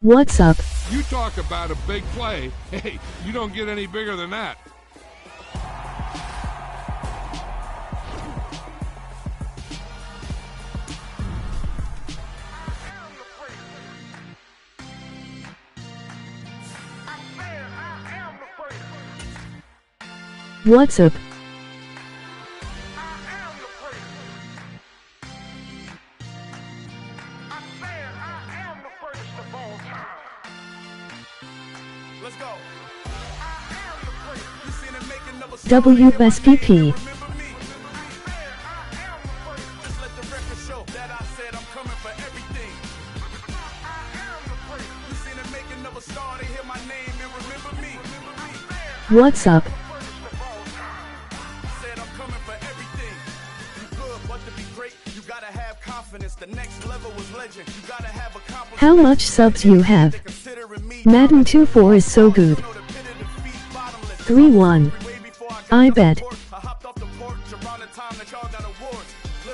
What's up? You talk about a big play. Hey, you don't get any bigger than that. What's up? Let's go. WSPP. What's up? How much subs you have? Madden 2-4 is so good. 3-1. I bet.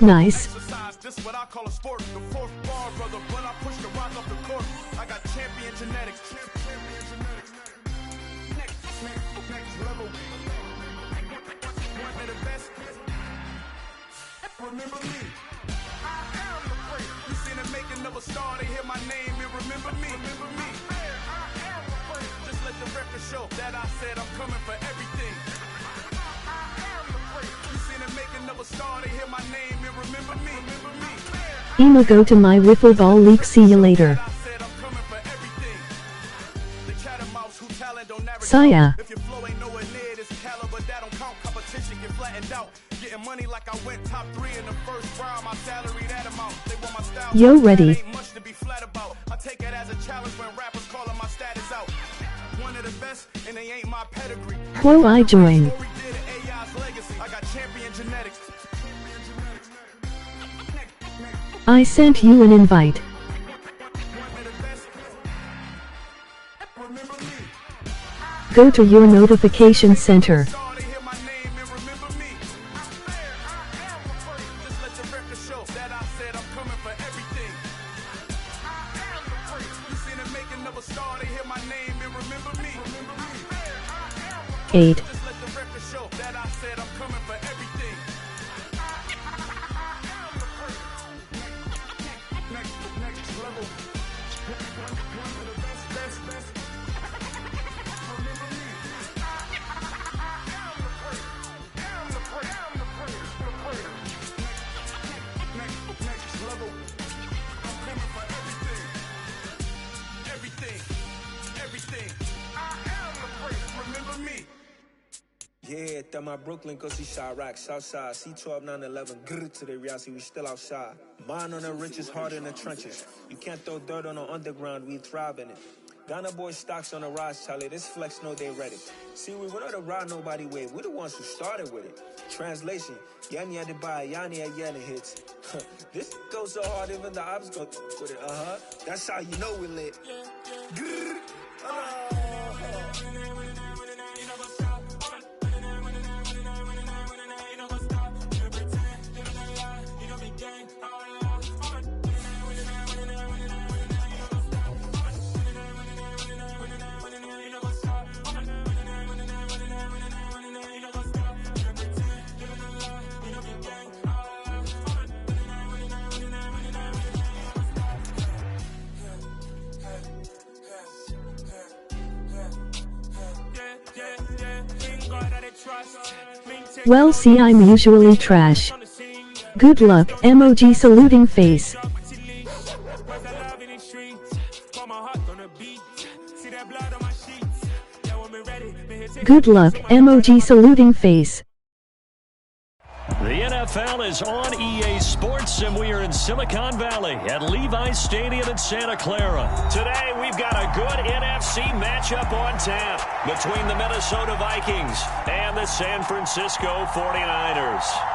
Nice. Remember me. I am the place. You seen the making of a star, they hear my name and remember me. Remember me. I am the place. Just let the record show that I said I'm coming for everything. I am the place. You seen the making of a star, they hear my name and remember me. Remember me. I'ma go to my wiffle ball league, see you later. Saya. If your flow ain't nowhere near this caliber, that don't count. Competition get flattened out. Getting money like I went top 3 in the first round. My salary that amount. They want my style. Yo, ready. Ain't much to be flat about. I take it as a challenge when rappers calling my status out. One of the best, and they ain't my pedigree. Whoa, I join. I got champion genetics. I sent you an invite. Go to your notification center. Eight. Yeah, that my Brooklyn, cause he shot rock, Southside, C12, 911, grr to the reality, we still outside. Mine on the richest, heart in the trenches. You can't throw dirt on the underground, we thrive in it. Ghana boys stocks on the rise, Charlie, this flex know they ready. See, we went on the ride nobody wave, we the ones who started with it. Translation, Yanni had to buy, Yanni had Yanni hits. This goes so hard, even the ops go with it, That's how you know we lit. Grr, Well, see, I'm usually trash. Good luck, emoji saluting face. Good luck, emoji saluting face. The NFL is on EA Sports, and we are in Silicon Valley at Levi's Stadium in Santa Clara. Today, we've got a good NFC matchup on tap between the Minnesota Vikings and the San Francisco 49ers.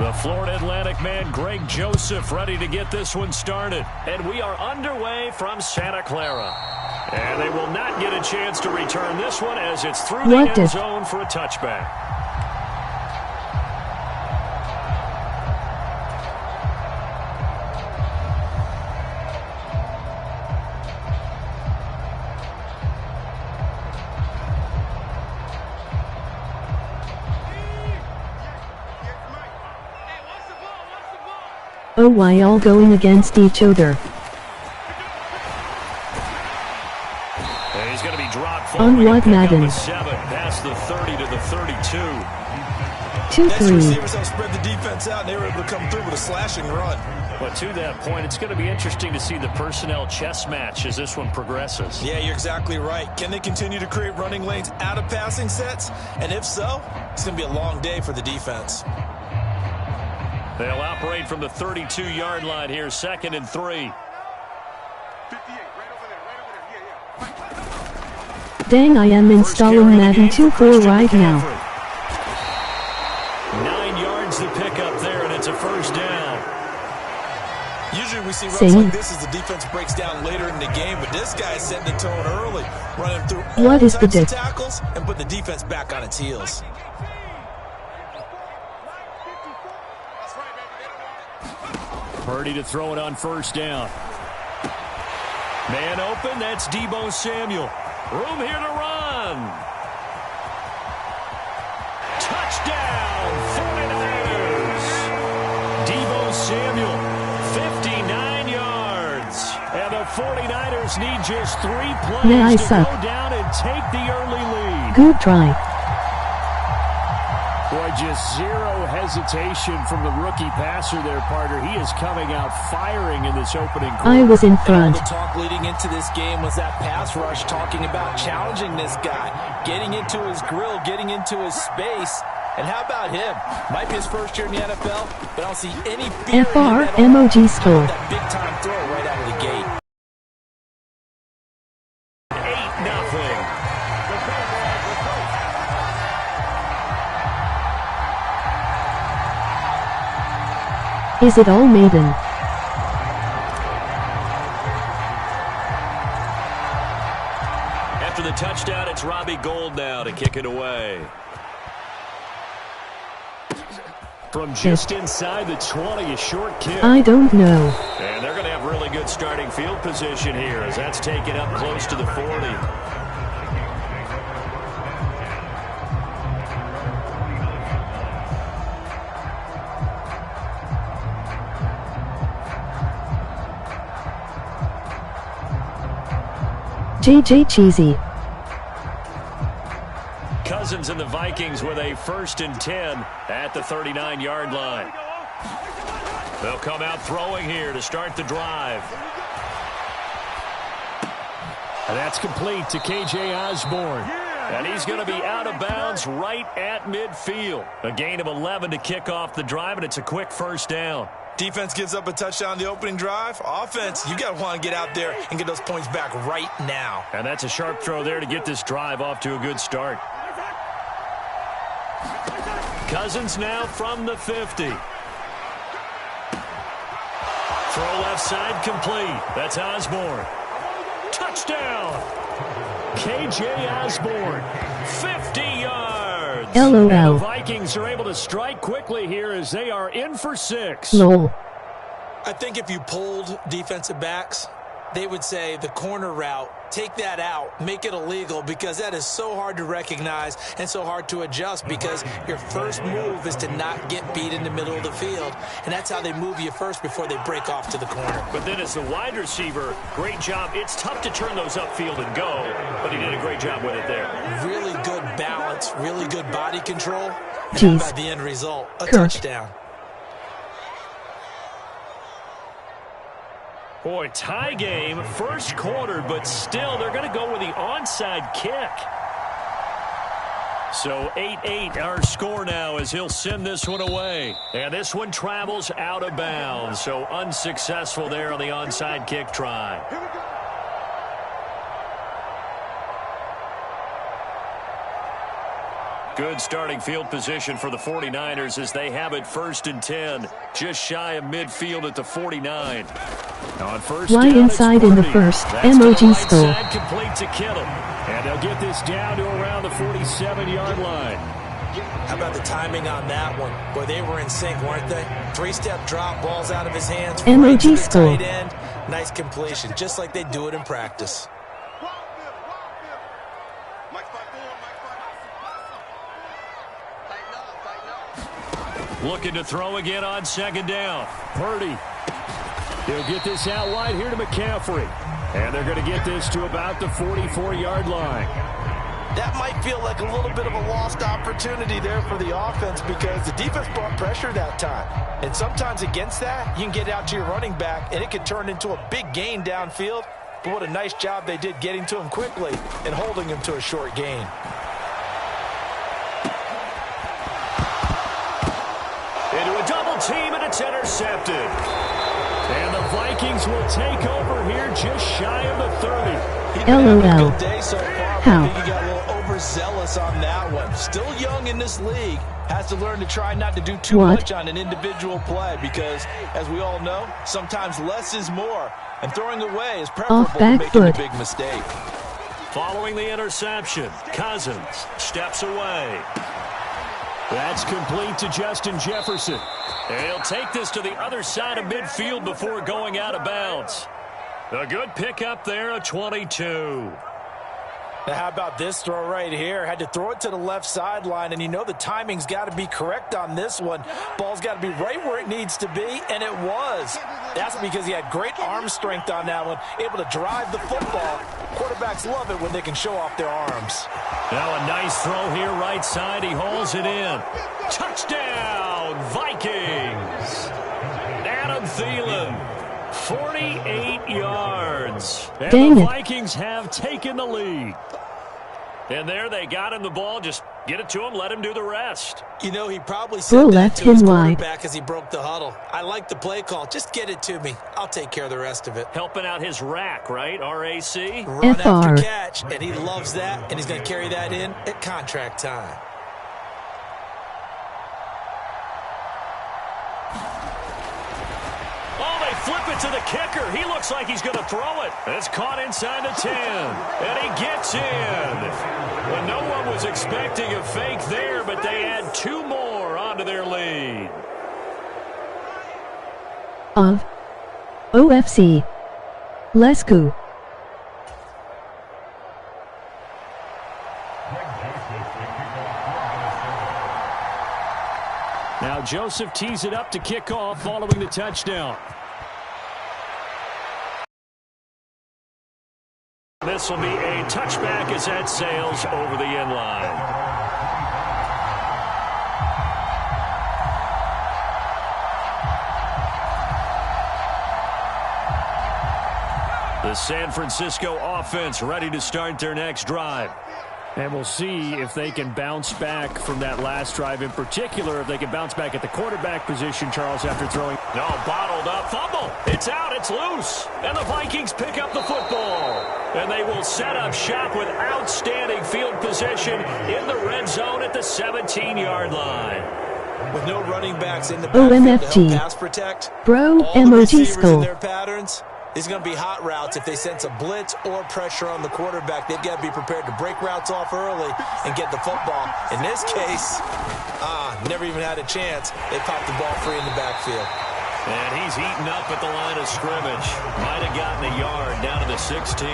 The Florida Atlantic man, Greg Joseph, ready to get this one started. And we are underway from Santa Clara. And they will not get a chance to return this one as it's through the end zone for a touchback. Oh, why all going against each other? And he's going to be dropped on what Madden? 7 past the 30 to the 32. 2-3. Receivers helped spread the defense out, and they were able to come through with a slashing run. But to that point, it's going to be interesting to see the personnel chess match as this one progresses. Yeah, you're exactly right. Can they continue to create running lanes out of passing sets? And if so, it's going to be a long day for the defense. They'll operate from the 32-yard line here, 2nd and 3. Dang, I am installing Madden 2.4 right now. 9 yards to pick up there, and it's a first down. Usually we see runs like this as the defense breaks down later in the game, but this guy is setting the tone early, running through all types of tackles and put the defense back on its heels. Purdy to throw it on first down. Man open, that's Deebo Samuel. Room here to run. Touchdown, 49ers. Deebo Samuel, 59 yards. And the 49ers need just 3 plays to go down and take the early lead. Good try. Boy, just zero hesitation from the rookie passer there, partner. He is coming out firing in this opening quarter. I was in front. All the talk leading into this game was that pass rush, talking about challenging this guy, getting into his grill, getting into his space. And how about him? Might be his first year in the NFL, but I don't see any fear FR emoji store. That big-time throw right out of the gate. 8-0. Is it all Maiden? After the touchdown, it's Robbie Gould now to kick it away. From just inside the 20, a short kick. I don't know. And they're going to have really good starting field position here as that's taken up close to the 40. JJ Cheesy. Cousins and the Vikings with a 1st and 10 at the 39-yard line. They'll come out throwing here to start the drive. And that's complete to K.J. Osborne. And he's going to be out of bounds right at midfield. A gain of 11 to kick off the drive, and it's a quick first down. Defense gives up a touchdown the opening drive. Offense, you got to want to get out there and get those points back right now. And that's a sharp throw there to get this drive off to a good start. Cousins now from the 50. Throw left side complete. That's Osborne. Touchdown. K.J. Osborne, 50 yards. LOL. And the Vikings are able to strike quickly here as they are in for 6. LOL. I think if you polled defensive backs, they would say the corner route, take that out, make it illegal, because that is so hard to recognize and so hard to adjust, because your first move is to not get beat in the middle of the field, and that's how they move you first before they break off to the corner. But then as the wide receiver, great job. It's tough to turn those upfield and go, but he did a great job with it there. Really good balance, really good body control, and Jeez. by the end result, a touchdown. Boy, tie game, first quarter, but still they're going to go with the onside kick. So 8-8 our score now as he'll send this one away. And this one travels out of bounds, so unsuccessful there on the onside kick try. Good starting field position for the 49ers as they have it 1st and 10, just shy of midfield at the 49. On first Why down, inside in the first? Emoji store. to Kittle. And they'll get this down to around the 47-yard line. How about the timing on that one? Boy, they were in sync, weren't they? Three-step drop, balls out of his hands. Right to the tight end. Nice completion, just like they do it in practice. Looking to throw again on second down. Purdy. He'll get this out wide here to McCaffrey. And they're going to get this to about the 44-yard line. That might feel like a little bit of a lost opportunity there for the offense because the defense brought pressure that time. And sometimes against that, you can get out to your running back, and it could turn into a big gain downfield. But what a nice job they did getting to him quickly and holding him to a short gain. Into a double team, and it's intercepted. And the Vikings will take over here just shy of the 30. LOL. Good day so far. How? I think he got a little overzealous on that one. Still young in this league. Has to learn to try not to do too much on an individual play because, as we all know, sometimes less is more. And throwing away is preferable to making a big mistake. Following the interception, Cousins steps away. That's complete to Justin Jefferson. And he'll take this to the other side of midfield before going out of bounds. A good pickup there, a 22. Now how about this throw right here? Had to throw it to the left sideline, and you know the timing's got to be correct on this one. Ball's got to be right where it needs to be, and it was. That's because he had great arm strength on that one, able to drive the football. Quarterbacks love it when they can show off their arms. Now a nice throw here right side. He hauls it in. Touchdown, Vikings. Adam Thielen. 48 yards. And Dang the it. Vikings have taken the lead. And there they got him the ball. Just get it to him, let him do the rest. You know, he probably said that to his quarterback as he broke the huddle. I like the play call. Just get it to me. I'll take care of the rest of it. Helping out his rack, right? R-A-C? Run after catch, and he loves that, and he's going to carry that in at contract time. Flip it to the kicker. He looks like he's going to throw it. It's caught inside the 10. And he gets in. Well, no one was expecting a fake there, but they add two more onto their lead. Of OFC. Let's go. Now Joseph tees it up to kick off following the touchdown. This will be a touchback as that sails over the end line. The San Francisco offense ready to start their next drive. And we'll see if they can bounce back from that last drive in particular, if they can bounce back at the quarterback position, Charles, after throwing. No, bottled up. Fumble. It's out. It's loose. And the Vikings pick up the football. And they will set up shop with outstanding field position in the red zone at the 17-yard line. With no running backs in the backfield to help pass protect, Bro, all the emoji receivers skull. in their patterns, it's going to be hot routes if they sense a blitz or pressure on the quarterback. They've got to be prepared to break routes off early and get the football. In this case, never even had a chance. They popped the ball free in the backfield. And he's eaten up at the line of scrimmage. Might have gotten a yard down to the 16.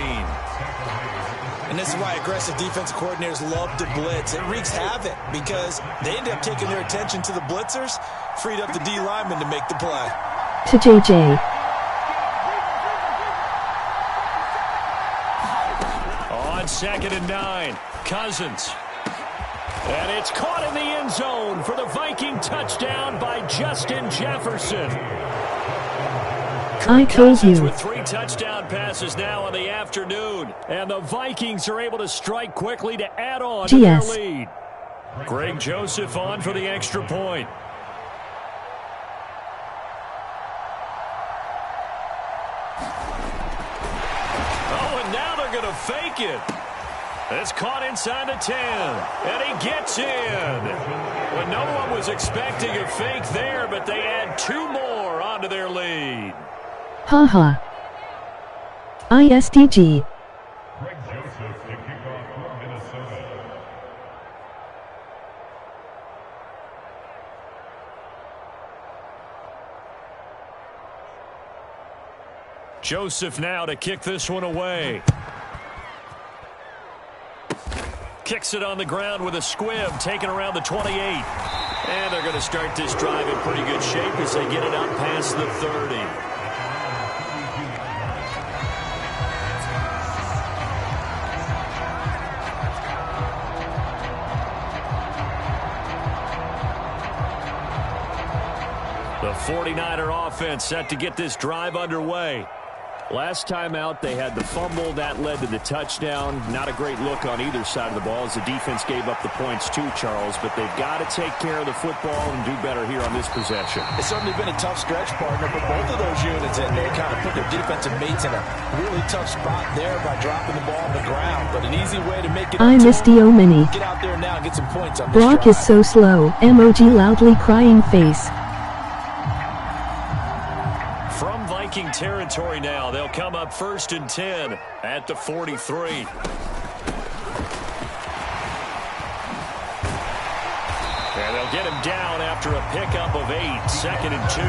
And this is why aggressive defensive coordinators love to blitz. It wreaks havoc because they end up taking their attention to the blitzers, freed up the D lineman to make the play. To JJ. On 2nd and 9, Cousins. And it's caught in the end zone for the Viking touchdown by Justin Jefferson. I told you. With 3 touchdown passes now in the afternoon. And the Vikings are able to strike quickly to add on to their lead. Greg Joseph on for the extra point. Oh, and now they're going to fake it. It's caught inside the 10, and he gets in. Well, no one was expecting a fake there, but they add 2 more onto their lead. Haha. ISTG. Joseph now to kick this one away. Kicks it on the ground with a squib, taken around the 28. And they're going to start this drive in pretty good shape as they get it out past the 30. The 49er offense set to get this drive underway. Last time out, they had the fumble. That led to the touchdown. Not a great look on either side of the ball as the defense gave up the points too, Charles. But they've got to take care of the football and do better here on this possession. It's certainly been a tough stretch, partner, for both of those units. And they kind of put their defensive mates in a really tough spot there by dropping the ball on the ground. But an easy way to make it. I miss Dio Mini. Get out there now and get some points on this Brock drive. is so slow. Emoji loudly crying face. From Viking territory now, they'll come up 1st and 10 at the 43. And they'll get him down after a pickup of 8, 2nd and 2.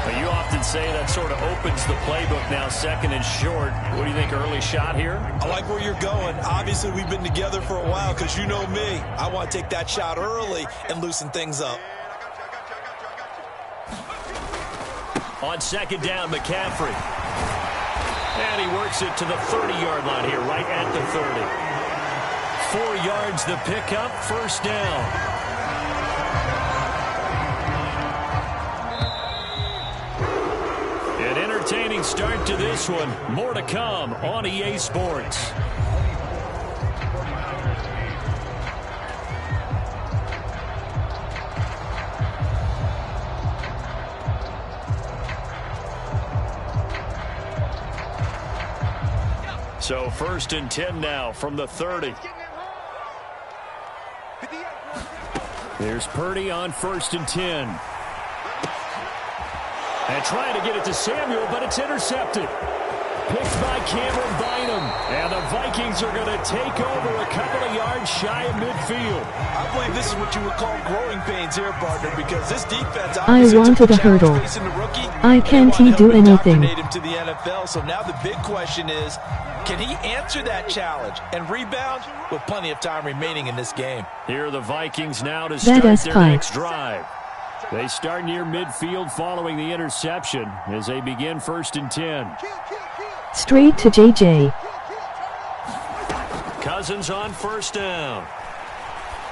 But you often say that sort of opens the playbook now, 2nd and short. What do you think, early shot here? I like where you're going. Obviously, we've been together for a while because you know me. I want to take that shot early and loosen things up. On 2nd down, McCaffrey. And he works it to the 30-yard line here, right at the 30. 4 yards the pickup, 1st down. An entertaining start to this one. More to come on EA Sports. So 1st and 10 now from the 30. There's Purdy on 1st and 10. And trying to get it to Samuel, but it's intercepted. Picked by Cameron Bynum. And the Vikings are going to take over a couple of yards shy of midfield. I believe this is what you would call growing pains here, partner, because this defense I wanted a hurdle. I can't do anything. Him to the NFL, so now the big question is, can he answer that challenge and rebound with plenty of time remaining in this game? Here are the Vikings now to start their next drive. They start near midfield following the interception as they begin 1st and 10. Straight to JJ. Cousins on 1st down.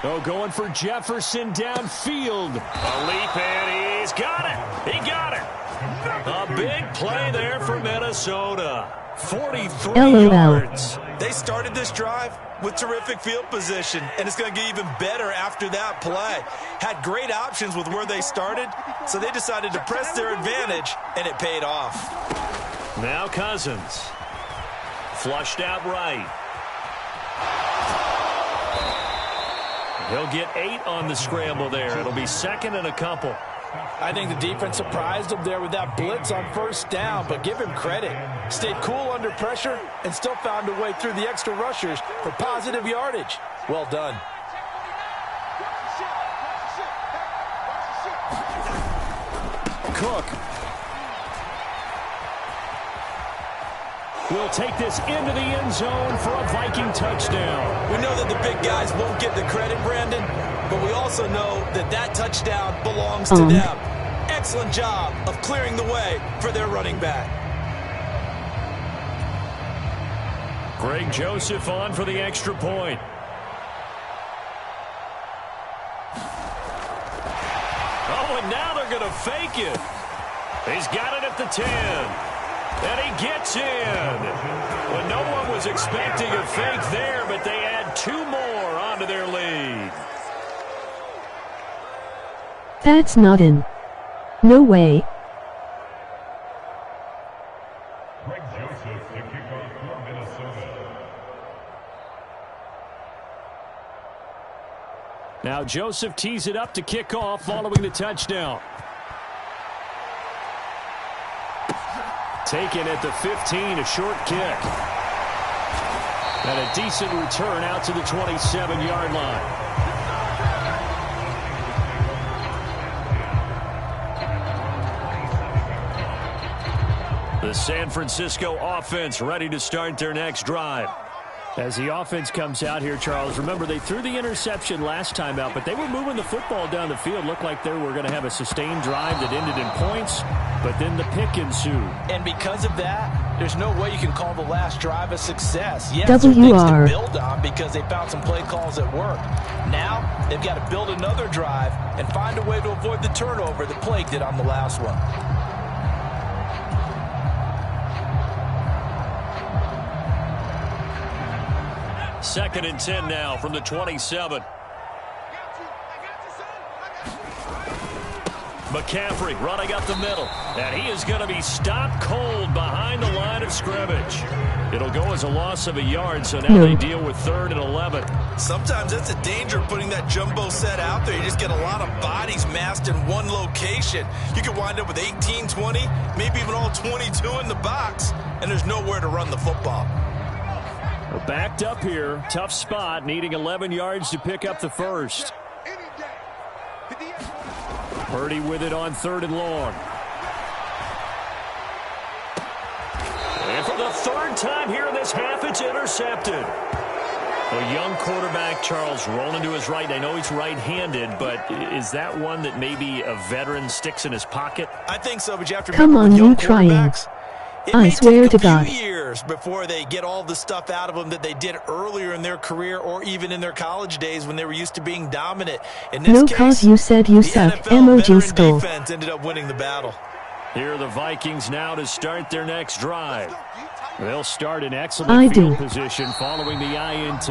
Oh, going for Jefferson downfield. A leap, and he's got it. He got it. A big play there for Minnesota. 43 yards. They started this drive with terrific field position, and it's going to get even better after that play. Had great options with where they started, so they decided to press their advantage, and it paid off. Now Cousins. Flushed out right. He'll get 8 on the scramble there. It'll be 2nd and a couple. I think the defense surprised him there with that blitz on 1st down, but give him credit. Stayed cool under pressure and still found a way through the extra rushers for positive yardage. Well done. Cook will take this into the end zone for a Viking touchdown. We know that the big guys won't get the credit, Brandon, but we also know that that touchdown belongs to them. Excellent job of clearing the way for their running back. Greg Joseph on for the extra point. Oh, and now they're going to fake it. He's got it at the 10. And he gets in. Well, no one was expecting a fake there, but they add 2 more onto their lead. That's not in. No way. Greg Joseph to kick off for Minnesota. Now Joseph tees it up to kick off following the touchdown. Taken at the 15, a short kick. And a decent return out to the 27-yard line. The San Francisco offense ready to start their next drive. As the offense comes out here, Charles, remember they threw the interception last time out, but they were moving the football down the field. Looked like they were going to have a sustained drive that ended in points, but then the pick ensued. And because of that, there's no way you can call the last drive a success. Yes, WR. there's things to build on because they found some play calls that work. Now they've got to build another drive and find a way to avoid the turnover that plagued it on the last one. Second and 10 now from the 27. McCaffrey running up the middle, and he is going to be stopped cold behind the line of scrimmage. It'll go as a loss of a yard, so now they deal with 3rd and 11. Sometimes that's a danger putting that jumbo set out there. You just get a lot of bodies massed in one location. You could wind up with 18, 20, maybe even all 22 in the box, and there's nowhere to run the football. We're backed up here. Tough spot, needing 11 yards to pick up the first. Purdy with it on 3rd and long. And for the 3rd time here in this half, it's intercepted. A young quarterback, Charles, rolling to his right. I know he's right-handed, but is that one that maybe a veteran sticks in his pocket? I think so, but you have to Come on, you trying. I swear to God. Few years before they get all the stuff out of them that they did earlier in their career or even in their college days when they were used to being dominant. In this case, cause you said you suck. Emoji skull. Defense ended up winning the battle. Here are the Vikings now to start their next drive. They'll start in excellent field position following the INT.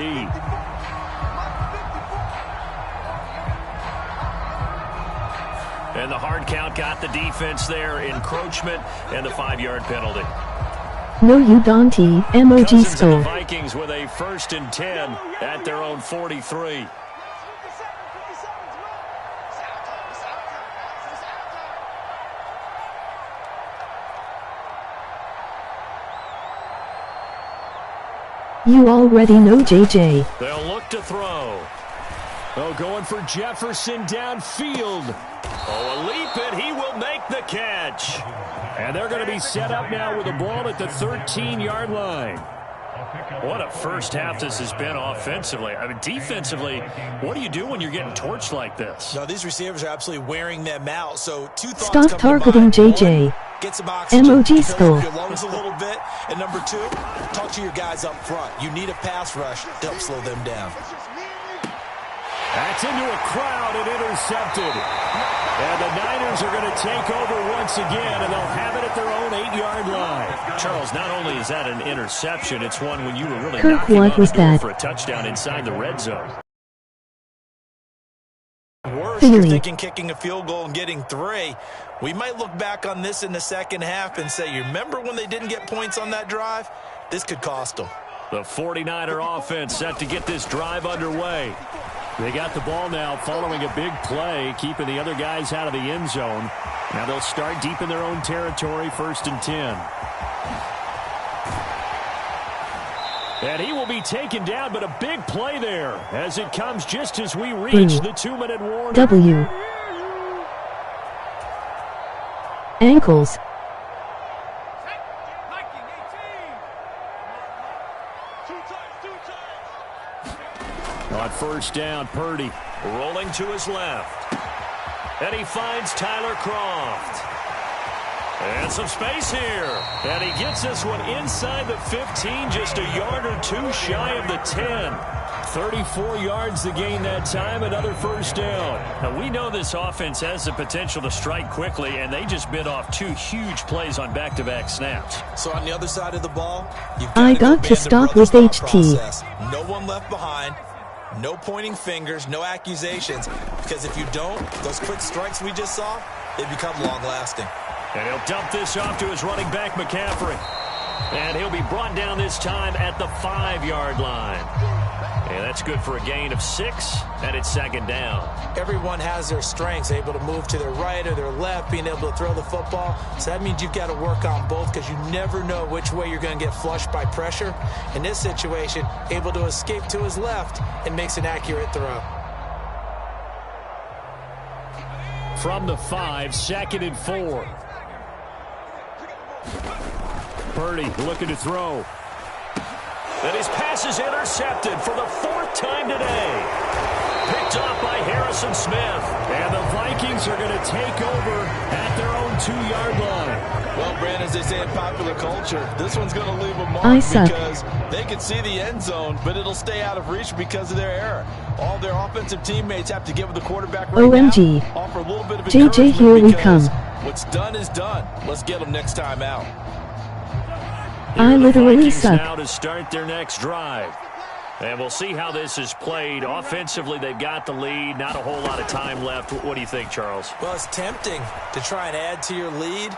And the hard count got the defense there. Encroachment and the 5-yard penalty. No, you don't. Emoji skull. The Vikings with a 1st and 10 at their own 43. You already know, JJ. They'll look to throw. Oh, going for Jefferson downfield. Oh, a leap, and he will make the catch. And they're going to be set up now with the ball at the 13-yard line. What a first half this has been offensively. I mean, defensively, what do you do when you're getting torched like this? No, these receivers are absolutely wearing them out. So 2 thoughts. Stop targeting JJ. Get some oxygen. Emoji skull. Your lungs a little bit. And number 2, talk to your guys up front. You need a pass rush to help slow them down. That's into a crowd and intercepted. And the Niners are going to take over once again, and they'll have it at their own 8-yard line. Charles, not only is that an interception, it's one when you were really knocking on the door for a touchdown inside the red zone. Worse, you're thinking kicking a field goal and getting 3. We might look back on this in the second half and say, you remember when they didn't get points on that drive? This could cost them. The 49er offense set to get this drive underway. They got the ball now following a big play, keeping the other guys out of the end zone. Now they'll start deep in their own territory, 1st and 10. And he will be taken down, but a big play there as it comes just as we reach the 2-minute warning. W. Ankles. On 1st down, Purdy rolling to his left. And he finds Tyler Kroft. And some space here. And he gets this one inside the 15, just a yard or 2 shy of the 10. 34 yards to gain that time, another 1st down. Now, we know this offense has the potential to strike quickly, and they just bit off 2 huge plays on back-to-back snaps. So on the other side of the ball, you've I got to stop with HT. No one left behind. No pointing fingers, no accusations, because if you don't, those quick strikes we just saw, they become long-lasting. And he'll dump this off to his running back, McCaffrey. And he'll be brought down this time at the 5-yard line. And that's good for a gain of 6, and it's 2nd down. Everyone has their strengths, able to move to their right or their left, being able to throw the football. So that means you've got to work on both because you never know which way you're going to get flushed by pressure. In this situation, able to escape to his left and makes an accurate throw. From the 5, 2nd and 4. Purdy looking to throw. And his pass is intercepted for the 4th time today. Picked off by Harrison Smith. And the Vikings are going to take over at their own 2-yard line. Well, Brandon, as they say in popular culture, this one's going to leave a mark because they can see the end zone, but it'll stay out of reach because of their error. All their offensive teammates have to give the quarterback right OMG. now, offer a little bit of JJ, here we come. What's done is done. Let's get them next time out. I literally suck. Now to start their next drive. And we'll see how this is played. Offensively, they've got the lead. Not a whole lot of time left. What do you think, Charles? Well, it's tempting to try and add to your lead,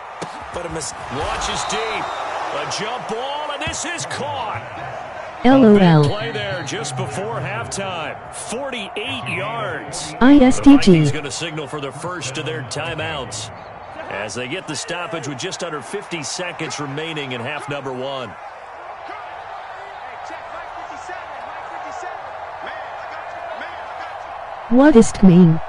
but Launch is deep. A jump ball, and this is caught. LOL. A big play there just before halftime. 48 yards. ISTG. The Vikings going to signal for the first of their timeouts as they get the stoppage with just under 50 seconds remaining in half number 1. What does it mean?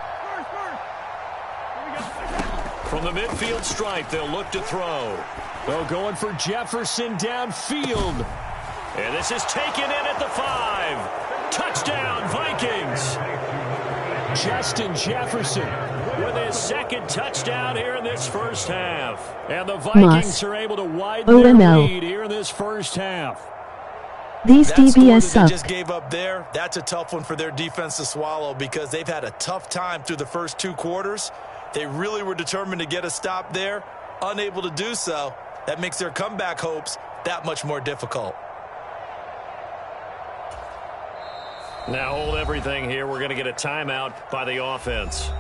From the midfield stripe, they'll look to throw. They're going for Jefferson downfield. And this is taken in at the 5. Touchdown, Vikings. Justin Jefferson with his 2nd touchdown here in this first half. And the Vikings are able to widen their lead here in this first half. These DBS suck. They just gave up there. That's a tough one for their defense to swallow because they've had a tough time through the first 2 quarters. They really were determined to get a stop there. Unable to do so. That makes their comeback hopes that much more difficult. Now hold everything here. We're going to get a timeout by the offense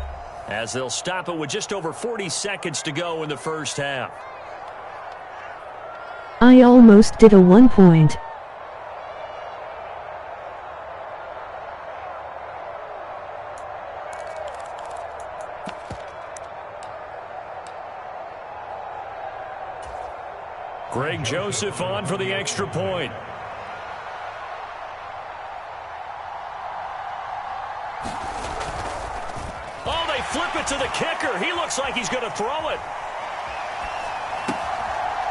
as they'll stop it with just over 40 seconds to go in the first half. I almost did a 1 point. Greg Joseph on for the extra point. Oh, they flip it to the kicker. He looks like he's going to throw it.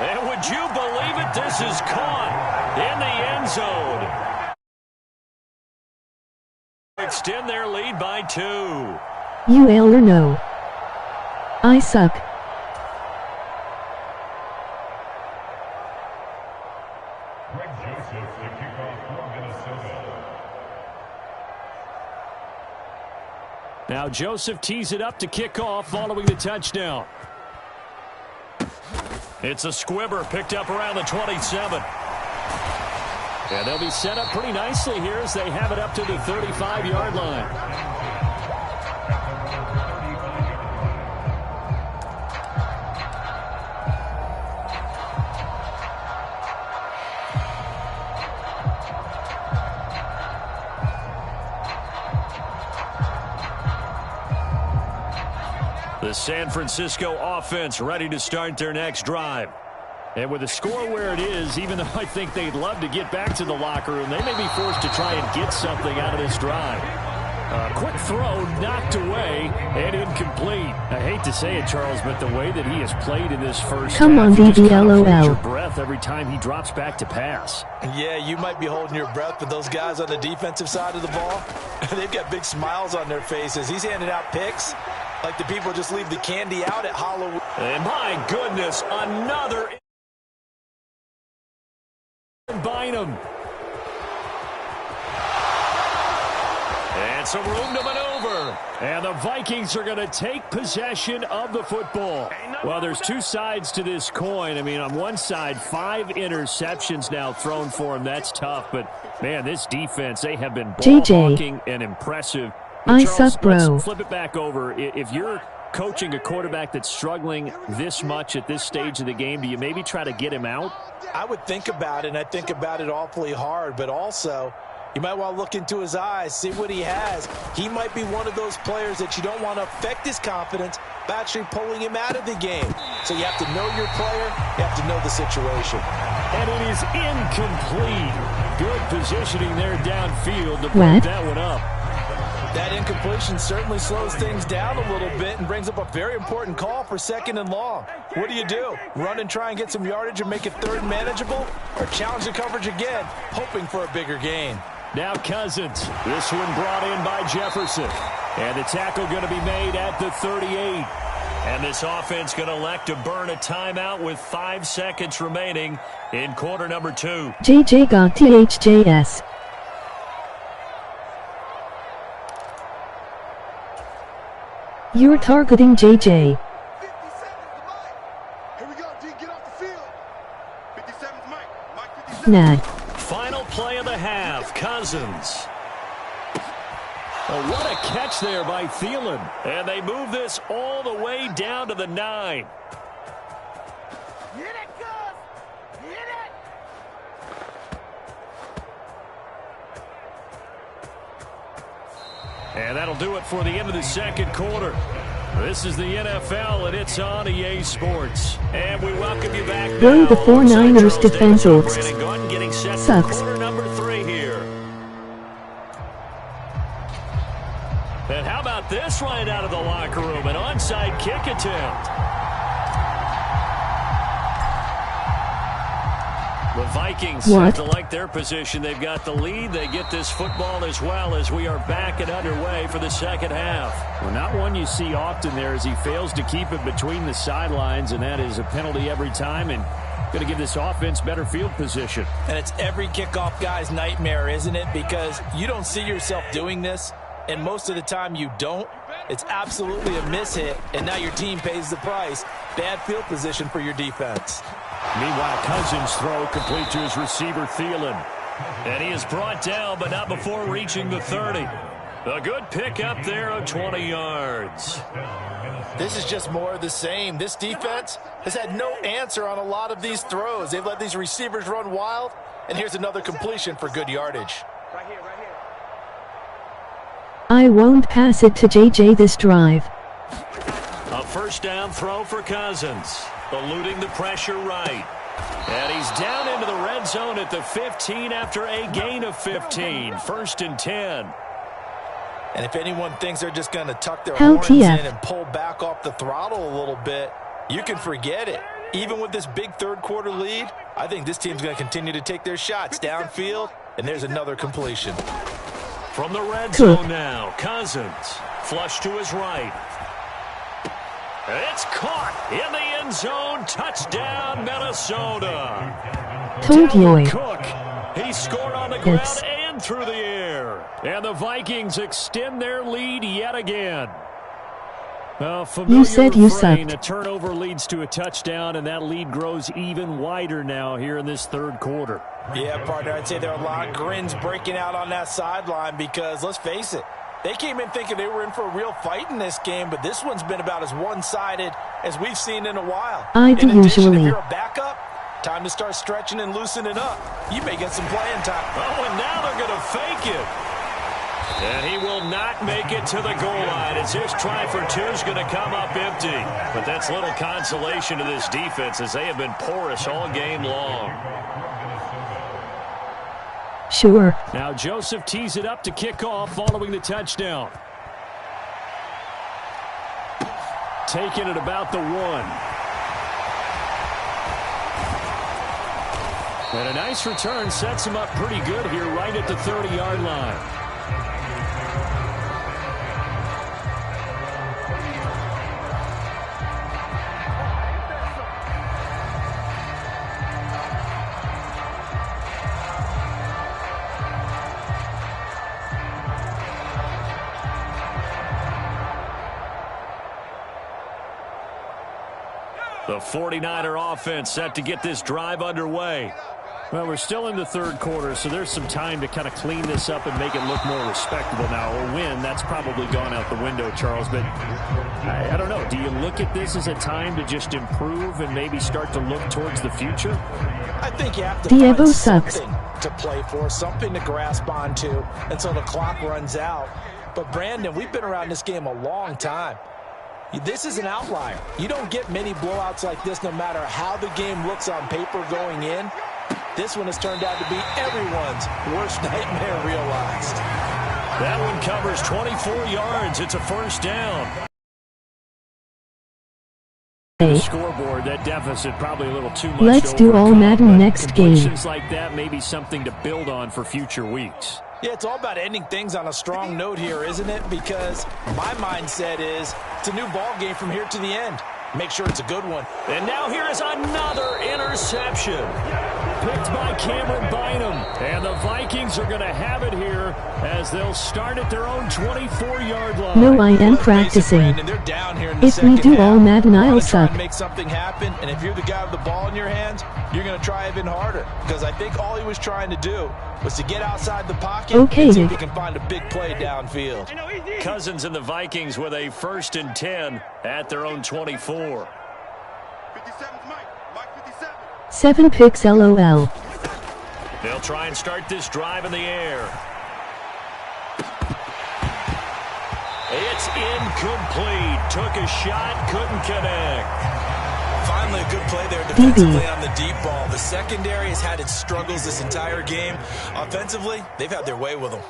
And would you believe it? This is caught in the end zone. Extend their lead by 2. You or no. I suck. Now Joseph tees it up to kick off following the touchdown. It's a squibber picked up around the 27. And they'll be set up pretty nicely here as they have it up to the 35-yard line. The San Francisco offense ready to start their next drive. And with the score where it is, even though I think they'd love to get back to the locker room, they may be forced to try and get something out of this drive. Quick throw knocked away and incomplete. I hate to say it, Charles, but the way that he has played in this first Come half, on, you just DB, kind of hold LOL. your breath every time he drops back to pass. Yeah, you might be holding your breath, but those guys on the defensive side of the ball, they've got big smiles on their faces. He's handing out picks like the people just leave the candy out at Halloween. And my goodness, another Bynum. And some room to maneuver. And the Vikings are going to take possession of the football. Well, there's 2 sides to this coin. I mean, on one side, 5 interceptions now thrown for him. That's tough. But, man, this defense, they have been ball-hawking and impressive. I Charles, suck, bro. Let's flip it back over. If you're coaching a quarterback that's struggling this much at this stage of the game, do you maybe try to get him out? I would think about it, and I think about it awfully hard, but also you might want to look into his eyes, see what he has. He might be one of those players that you don't want to affect his confidence by actually pulling him out of the game. So you have to know your player, you have to know the situation. And it is incomplete. Good positioning there downfield to break that one up. That incompletion certainly slows things down a little bit and brings up a very important call for 2nd and long. What do? Run and try and get some yardage and make it 3rd manageable? Or challenge the coverage again, hoping for a bigger gain? Now Cousins. This one brought in by Jefferson. And the tackle going to be made at the 38. And this offense going to elect to burn a timeout with 5 seconds remaining in quarter number 2. JJ got THJS. You're targeting JJ. 57's the mic. Here we go, D, get off the field. 57's Mike. Mike 57. Nah. Final play of the half, Cousins. Oh, what a catch there by Thielen. And they move this all the way down to the 9. Hit it, Cuz. Hit it. And that'll do it for the end of the second quarter. This is the NFL, and it's on EA Sports. And we welcome you back Bro, now. the 49ers defense sucks. Quarter number 3 here. And how about this right out of the locker room? An onside kick attempt. The Vikings have to like their position. They've got the lead. They get this football as well as we are back and underway for the second half. Well, not one you see often there as he fails to keep it between the sidelines, and that is a penalty every time and going to give this offense better field position. And it's every kickoff guy's nightmare, isn't it? Because you don't see yourself doing this, and most of the time you don't. It's absolutely a mishit, and now your team pays the price. Bad field position for your defense. Meanwhile, Cousins' throw complete to his receiver, Thielen. And he is brought down, but not before reaching the 30. A good pickup there of 20 yards. This is just more of the same. This defense has had no answer on a lot of these throws. They've let these receivers run wild, and here's another completion for good yardage. Right here. I won't pass it to JJ this drive. A first down throw for Cousins. Eluding the pressure right. And he's down into the red zone at the 15 after a gain of 15. 1st and 10. And if anyone thinks they're just going to tuck their horns in and pull back off the throttle a little bit, you can forget it. Even with this big third-quarter lead, I think this team's going to continue to take their shots downfield, and there's another completion. From the red zone now, Cousins. Flush to his right. It's caught in the end zone. Touchdown, Minnesota. Told you. Cook. He scored on the ground and through the air. And the Vikings extend their lead yet again. You said you sucked. A turnover leads to a touchdown, and that lead grows even wider now here in this third quarter. Yeah, partner, I'd say there are a lot of grins breaking out on that sideline because, let's face it, they came in thinking they were in for a real fight in this game, but this one's been about as one-sided as we've seen in a while. I do usually. If you're a backup, time to start stretching and loosening up. You may get some playing time. Oh, and now they're going to fake it. And he will not make it to the goal line as his try for 2 is going to come up empty. But that's little consolation to this defense as they have been porous all game long. Sure. Now Joseph tees it up to kick off following the touchdown. Taking it about the 1. And a nice return sets him up pretty good here right at the 30-yard line. The 49er offense set to get this drive underway. Well, we're still in the third quarter, so there's some time to kind of clean this up and make it look more respectable now. A win, that's probably gone out the window, Charles, but I don't know. Do you look at this as a time to just improve and maybe start to look towards the future? I think you have to Diego find sucks. something to play for, something to grasp onto until the clock runs out. But, Brandon, we've been around this game a long time. This is an outlier. You don't get many blowouts like this no matter how the game looks on paper going in. This one has turned out to be everyone's worst nightmare realized. That one covers 24 yards. It's a first down. The scoreboard, that deficit probably a little too much. Let's do all Madden next game. Completions like that may be something to build on for future weeks. Yeah, it's all about ending things on a strong note here, isn't it? Because my mindset is it's a new ball game from here to the end. Make sure it's a good one. And now here is another interception. Picked by Cameron Bynum. And the Vikings are going to have it here as they'll start at their own 24-yard line. No, I am practicing. If we do all Madden, I'll suck. Make something happen, and if you're the guy with the ball in your hands, you're going to try even harder. Because I think all he was trying to do was to get outside the pocket and see if he can find a big play downfield. Cousins and the Vikings with a 1st and 10 at their own 24. 7 picks, LOL. They'll try and start this drive in the air. It's incomplete. Took a shot, couldn't connect. Finally, a good play there defensively on the deep ball. The secondary has had its struggles this entire game. Offensively, they've had their way with them.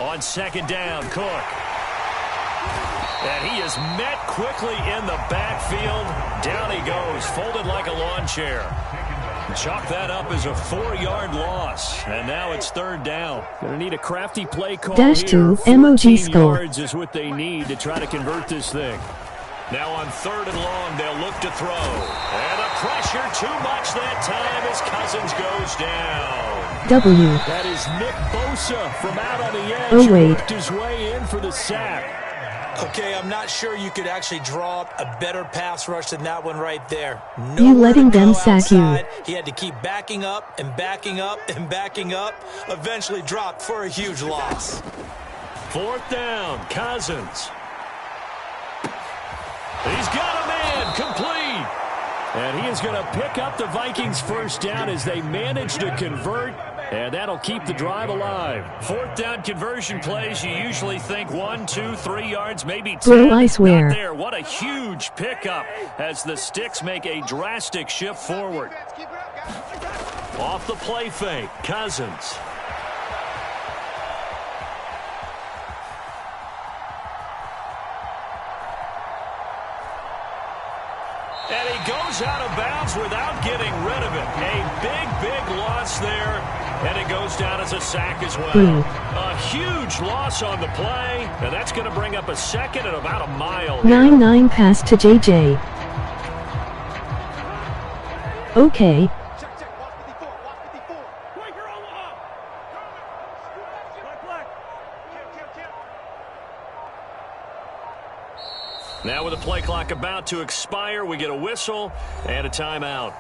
On 2nd down, Cook. And he is met quickly in the backfield. Down he goes, folded like a lawn chair. Chalk that up as a 4-yard loss. And now it's 3rd down. Gonna need a crafty play call here. -2, MOG score. Yards is what they need to try to convert this thing. Now on 3rd and long, they'll look to throw. And the pressure too much that time as Cousins goes down. W. That is Nick Bosa from out on the edge. Oh, wait. Worked his way in for the sack. Okay, I'm not sure you could actually draw up a better pass rush than that one right there. You letting them sack you. He had to keep backing up and backing up and backing up. Eventually dropped for a huge loss. 4th down, Cousins. He's got a man, complete. And he is going to pick up the Vikings' 1st down as they manage to convert. And that'll keep the drive alive. 4th down conversion plays, you usually think 1, 2, 3 yards, maybe 10. Bro, I swear. Not there. What a huge pickup as the Sticks make a drastic shift forward. Off the play fake, Cousins. And he goes out of bounds without getting rid of it. A big loss there. And it goes down as a sack as well. A huge loss on the play. And that's going to bring up a 2nd and about a mile. 9-9 pass to JJ. Okay. Now with the play clock about to expire, we get a whistle and a timeout.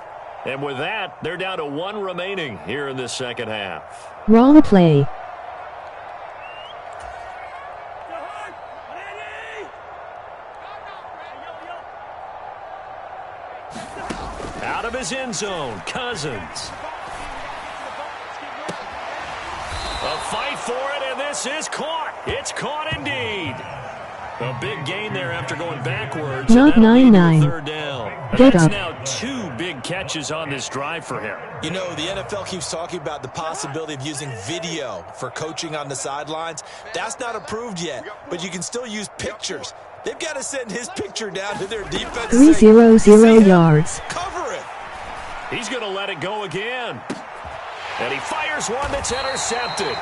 And with that, they're down to 1 remaining here in this 2nd half. Wrong play. Out of his end zone, Cousins. A fight for it, and this is caught. It's caught indeed. A big gain there after going backwards. Not 9-9. 3rd down. Get That's up. now 2 big catches on this drive for him. You know, the NFL keeps talking about the possibility of using video for coaching on the sidelines. That's not approved yet, but you can still use pictures. They've got to send his picture down to their defense. 300 yards. Cover it. He's going to let it go again. And he fires one that's intercepted.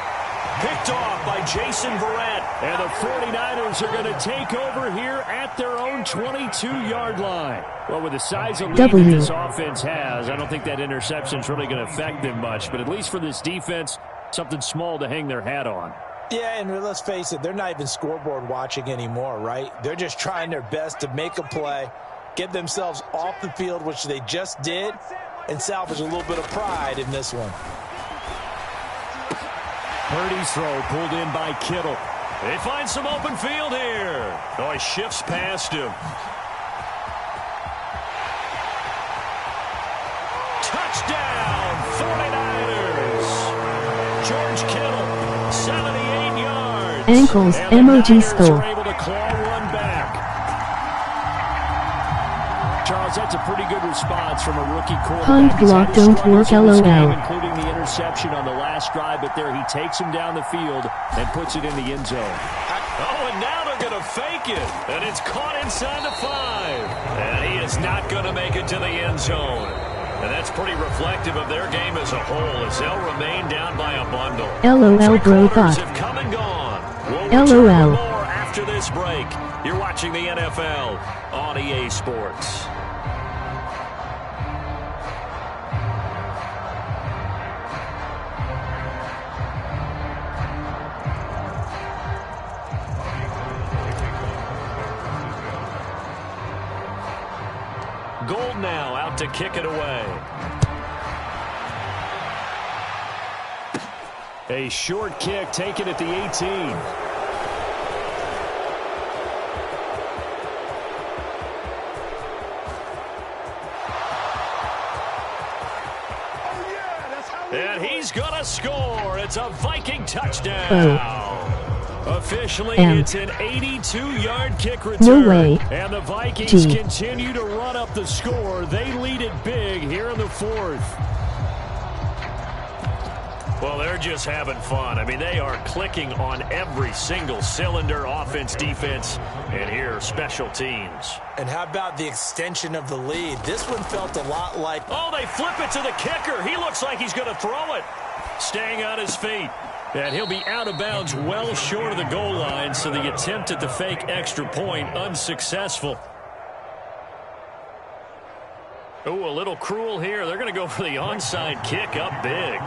Picked off by Jason Verrett. And the 49ers are going to take over here at their own 22-yard line. Well, with the size of lead that this offense has, I don't think that interception's really going to affect them much. But at least for this defense, something small to hang their hat on. Yeah, and let's face it, they're not even scoreboard watching anymore, right? They're just trying their best to make a play, get themselves off the field, which they just did, and salvage a little bit of pride in this one. Purdy's throw pulled in by Kittle. They find some open field here. Oh, he shifts past him. Touchdown, 49ers. George Kittle, 78 yards. Ankles, and the MOG Niners score. are able to claw one back. Charles, that's a pretty good response from a rookie quarterback. Punt block don't work, LOL. Including the interception on the last drive, but there he takes him down the field and puts it in the end zone. Oh, and now they're going to fake it. And it's caught inside the 5. And he is not going to make it to the end zone. And that's pretty reflective of their game as a whole, as they'll remain down by a bundle. LOL bro thought. Have come and gone. We'll LOL. more after this break. You're watching the NFL on EA Sports. Gold now out to kick it away. A short kick taken at the 18. And he's going to score. It's a Viking touchdown. Officially, it's an 82-yard kick return. No way. And the Vikings continue to run up the score. They lead it big here in the 4th. Well, they're just having fun. I mean, they are clicking on every single cylinder, offense, defense, and here, special teams. And how about the extension of the lead? This one felt a lot like... Oh, they flip it to the kicker. He looks like he's going to throw it. Staying on his feet. And he'll be out of bounds well short of the goal line, so the attempt at the fake extra point unsuccessful. Oh, a little cruel here. They're going to go for the onside kick up big.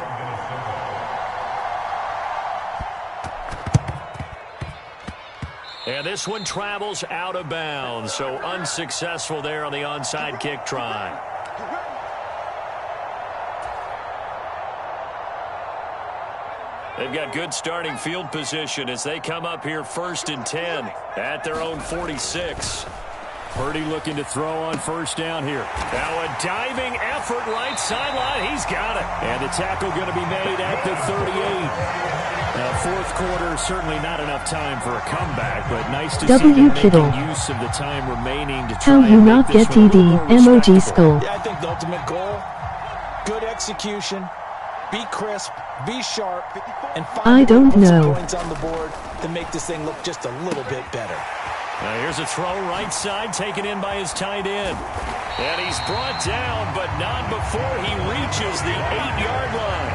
And this one travels out of bounds, so unsuccessful there on the onside kick try. They've got good starting field position as they come up here 1st and 10 at their own 46. Purdy looking to throw on first down here. Now a diving effort right sideline. He's got it. And the tackle going to be made at the 38. Now, 4th quarter, certainly not enough time for a comeback, but nice to see them making use of the time remaining to try How you and not make get this one a little TD, more emoji respectable. skull. Yeah, I think the ultimate goal, good execution, be crisp, be sharp, and I don't some know. points on the board to make this thing look just a little bit better. Now here's a throw right side taken in by his tight end. And he's brought down, but not before he reaches the 8-yard line.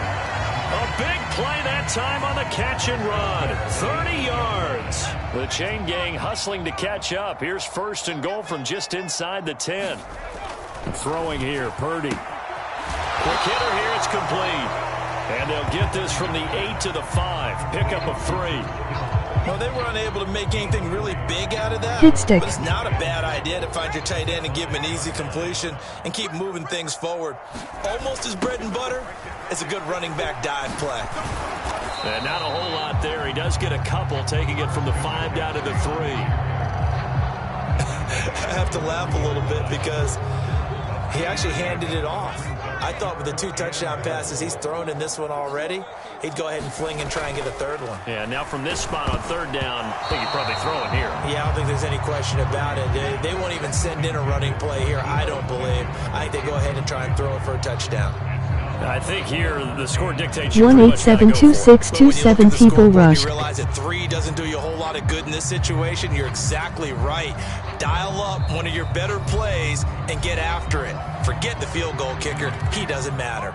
A big play that time on the catch and run. 30 yards. The chain gang hustling to catch up. Here's 1st and goal from just inside the 10. Throwing here, Purdy. Quick hitter here, it's complete. And they'll get this from the 8 to the 5. Pickup of 3. Well, they were unable to make anything really big out of that. Hit stick. But it's not a bad idea to find your tight end and give him an easy completion and keep moving things forward. Almost his bread and butter. It's a good running back dive play. And not a whole lot there. He does get a couple, taking it from the 5 down to the 3. I have to laugh a little bit because he actually handed it off. I thought with the 2 touchdown passes he's thrown in this one already, he'd go ahead and fling and try and get a 3rd one. Yeah, now from this spot on 3rd down, I think he'd probably throw it here. Yeah, I don't think there's any question about it. They won't even send in a running play here, I don't believe. I think they go ahead and try and throw it for a touchdown. I think here the score dictates 1872627 people rush. You realize that 3 doesn't do you a whole lot of good in this situation. You're exactly right. Dial up one of your better plays and get after it. Forget the field goal kicker. He doesn't matter.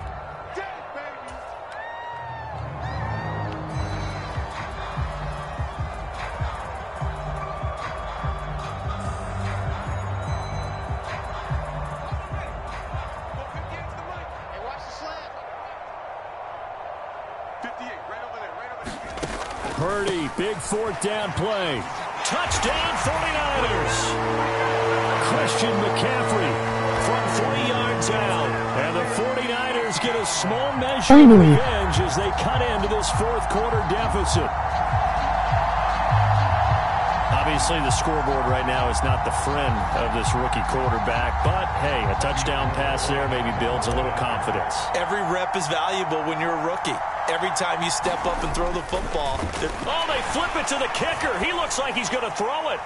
Purdy, big 4th down play. Touchdown 49ers. Christian McCaffrey from 40 yards out. And the 49ers get a small measure of revenge as they cut into this 4th quarter deficit. Obviously, the scoreboard right now is not the friend of this rookie quarterback. But, hey, a touchdown pass there maybe builds a little confidence. Every rep is valuable when you're a rookie. Every time you step up and throw the football. Oh, they flip it to the kicker. He looks like he's going to throw it.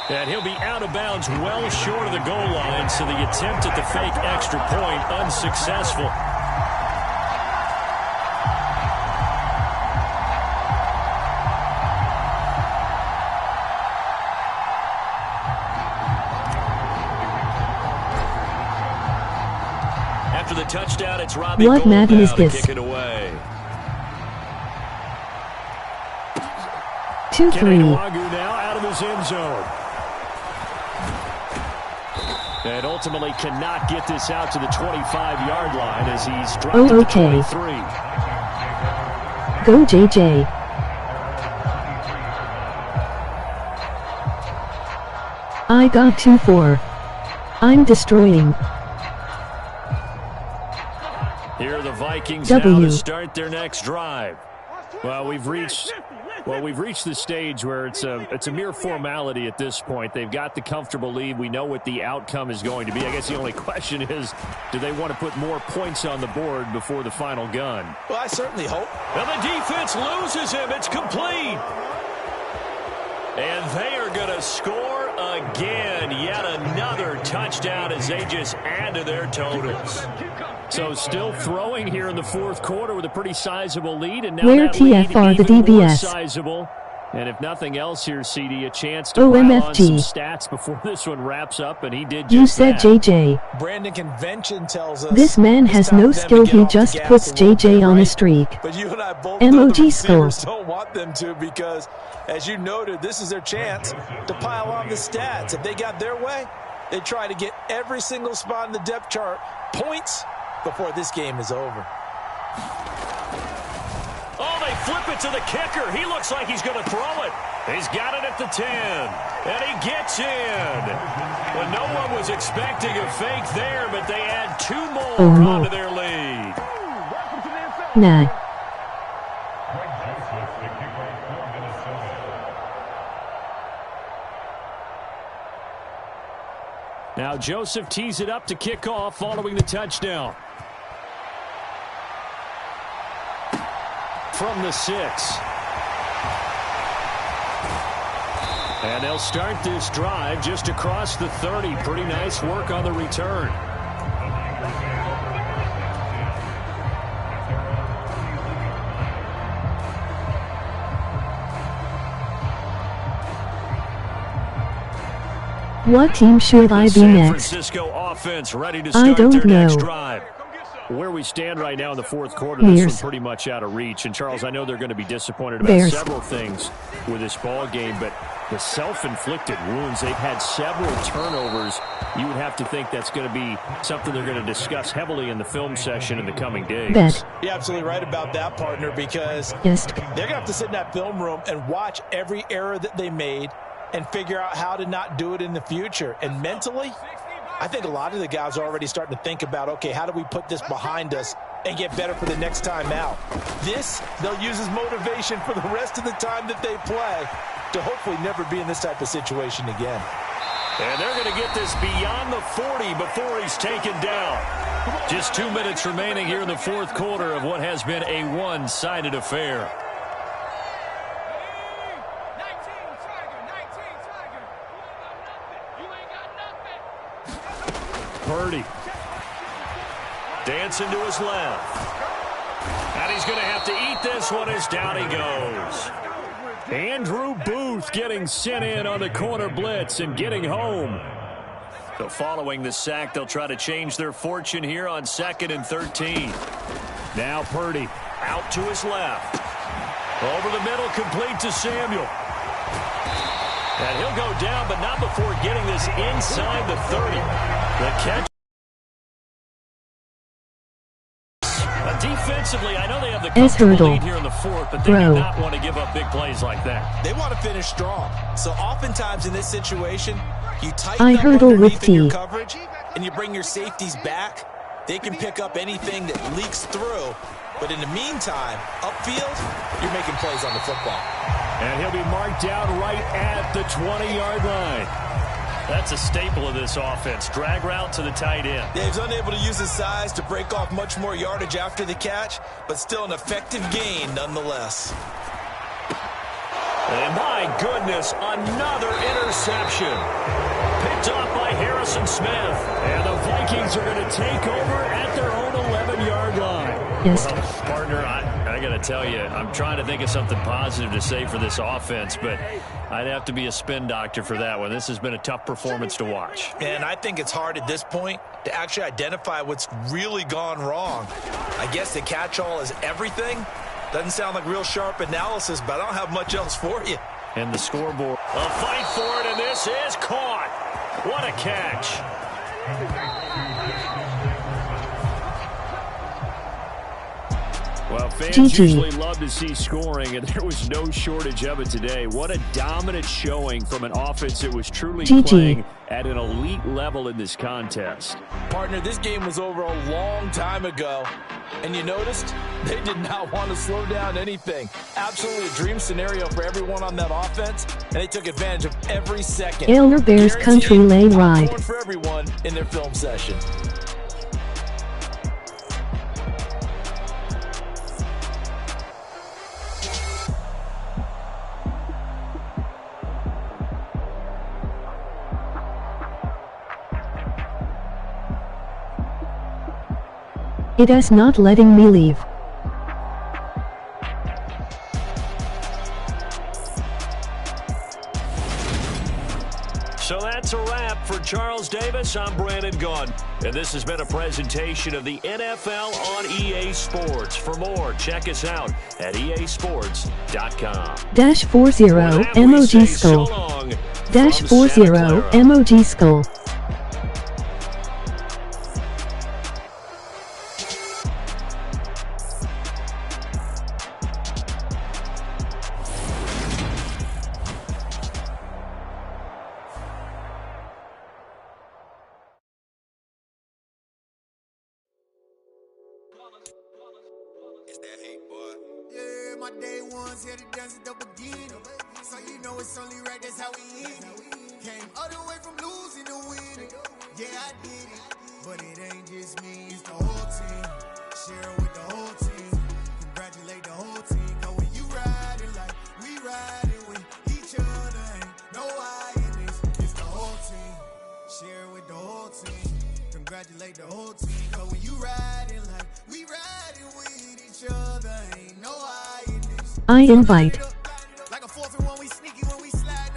And he'll be out of bounds well short of the goal line, so the attempt at the fake extra point unsuccessful. touchdown. It's Robbie What Gould Madden now is to this? kick it away. 2-3. now out of his end zone. And ultimately cannot get this out to the 25-yard line as he's dropped Oh, to okay. 23. Go JJ. I got 2-4. I'm destroying. Here are the Vikings W. now to start their next drive. Well, we've reached the stage where it's a mere formality at this point. They've got the comfortable lead. We know what the outcome is going to be. I guess the only question is, do they want to put more points on the board before the final gun? Well, I certainly hope. And the defense loses him. It's complete. And they are going to score again. Yet another touchdown as they just add to their totals. So still throwing here in the fourth quarter with a pretty sizable lead. And now Where that lead TFR the even more DBS? sizable. And if nothing else here, CD, a chance to pile on OMFG. some stats before this one wraps up, and he did just You said that. JJ. Brandon, convention tells us This man it's has time no for them to skill. get He off the just gas puts a little JJ bit, on a right? streak. But you and I both know the MOG receivers skull. don't want them to, because, as you noted, this is their chance to pile on the stats. If they got their way, they try to get every single spot in the depth chart points before this game is over. Oh, they flip it to the kicker. He looks like he's going to throw it. He's got it at the 10, and he gets in. Well, no one was expecting a fake there, but they add two more Oh, no. onto their lead. Nah. Greg Joseph, the kickoff for Minnesota. Now Joseph tees it up to kick off following the touchdown. From the 6. And they'll start this drive just across the 30. Pretty nice work on the return. What team should I be San next? Francisco offense ready to I start don't their next know. drive. Where we stand right now in the fourth quarter, this Bears. one's pretty much out of reach. And, Charles, I know they're going to be disappointed about Bears. several things with this ball game, but the self-inflicted wounds, they've had several turnovers. You would have to think that's going to be something they're going to discuss heavily in the film session in the coming days. Bet. You're absolutely right about that, partner, because Yes. they're going to have to sit in that film room and watch every error that they made and figure out how to not do it in the future. And mentally, I think a lot of the guys are already starting to think about, okay, how do we put this behind us and get better for the next time out? This, they'll use as motivation for the rest of the time that they play to hopefully never be in this type of situation again. And they're going to get this beyond the 40 before he's taken down. Just 2 minutes remaining here in the fourth quarter of what has been a one-sided affair. Purdy. Dancing to his left. And he's going to have to eat this one as down he goes. Andrew Booth getting sent in on the corner blitz and getting home. So following the sack, they'll try to change their fortune here on 2nd and 13. Now Purdy. Out to his left. Over the middle, complete to Samuel. And he'll go down, but not before getting this inside the 30. The catch. Defensively, I know they have the comfortable lead here in the fourth, but they do not want to give up big plays like that. They want to finish strong. So oftentimes in this situation, you tighten I up hurdle with underneath in your T. coverage, and you bring your safeties back. They can pick up anything that leaks through. But in the meantime, upfield, you're making plays on the football. And he'll be marked down right at the 20-yard line. That's a staple of this offense. Drag route to the tight end. Yeah, he's unable to use his size to break off much more yardage after the catch, but still an effective gain nonetheless. And my goodness, another interception. Picked off by Harrison Smith. And the Vikings are going to take over at their own 11-yard line. Yes. Well, partner, I got to tell you, I'm trying to think of something positive to say for this offense, but I'd have to be a spin doctor for that one. This has been a tough performance to watch. And I think it's hard at this point to actually identify what's really gone wrong. I guess the catch-all is everything. Doesn't sound like real sharp analysis, but I don't have much else for you. And the scoreboard. A fight for it, and this is caught. What a catch. Well, fans usually love to see scoring, and there was no shortage of it today. What a dominant showing from an offense that was truly playing at an elite level in this contest. Partner, this game was over a long time ago, and you noticed they did not want to slow down anything. Absolutely a dream scenario for everyone on that offense, and they took advantage of every second. Elmer Bears Country Lane Ride. For everyone in their film session. It is not letting me leave. So that's a wrap for Charles Davis. I'm Brandon Gunn. And this has been a presentation of the NFL on EA Sports. For more, check us out at easports.com. -40 MOG Skull. -40 MOG Skull. It's that hate, boy. Yeah, my day ones here to dance at the beginning. So you know it's only right, that's how we end it. Came all the way from losing to winning. Yeah, I did it. But it ain't just me, it's the whole team. Share it with the whole team. Congratulate the whole team. Cause when you riding like we riding with each other, ain't no I in this. It's the whole team. Share it with the whole team. Congratulate the whole team. Cause when you riding like we riding with each other, ain't no I in this. I invite. Like a 4th and 1, we sneaky when we slide.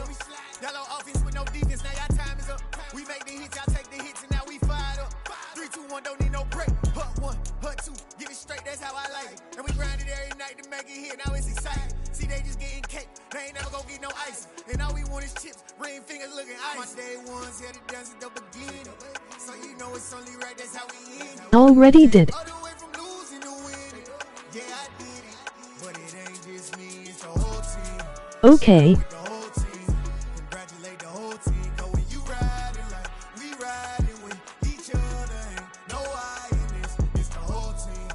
Yellow offense with no defense, now y'all time is up. We make the hits, y'all take the hits, and now we fired up. 3, 2, 1, don't need no break. Hut 1, hut 2, get it straight, that's how I like it. And we grind it every night to make it hit, now it's exciting. See, they just getting cake, they ain't never gonna get no ice. And all we want is chips, ring fingers looking ice. My day ones here to dance at the beginning. So you know it's only right, that's how we end. Already did. All the way from losing to winning. Yeah, I did it. But it ain't just me, it's the whole team. Okay. With the whole team. Congratulate the whole team. Cause when you riding like we riding with each other, ain't no I in this. It's the whole team.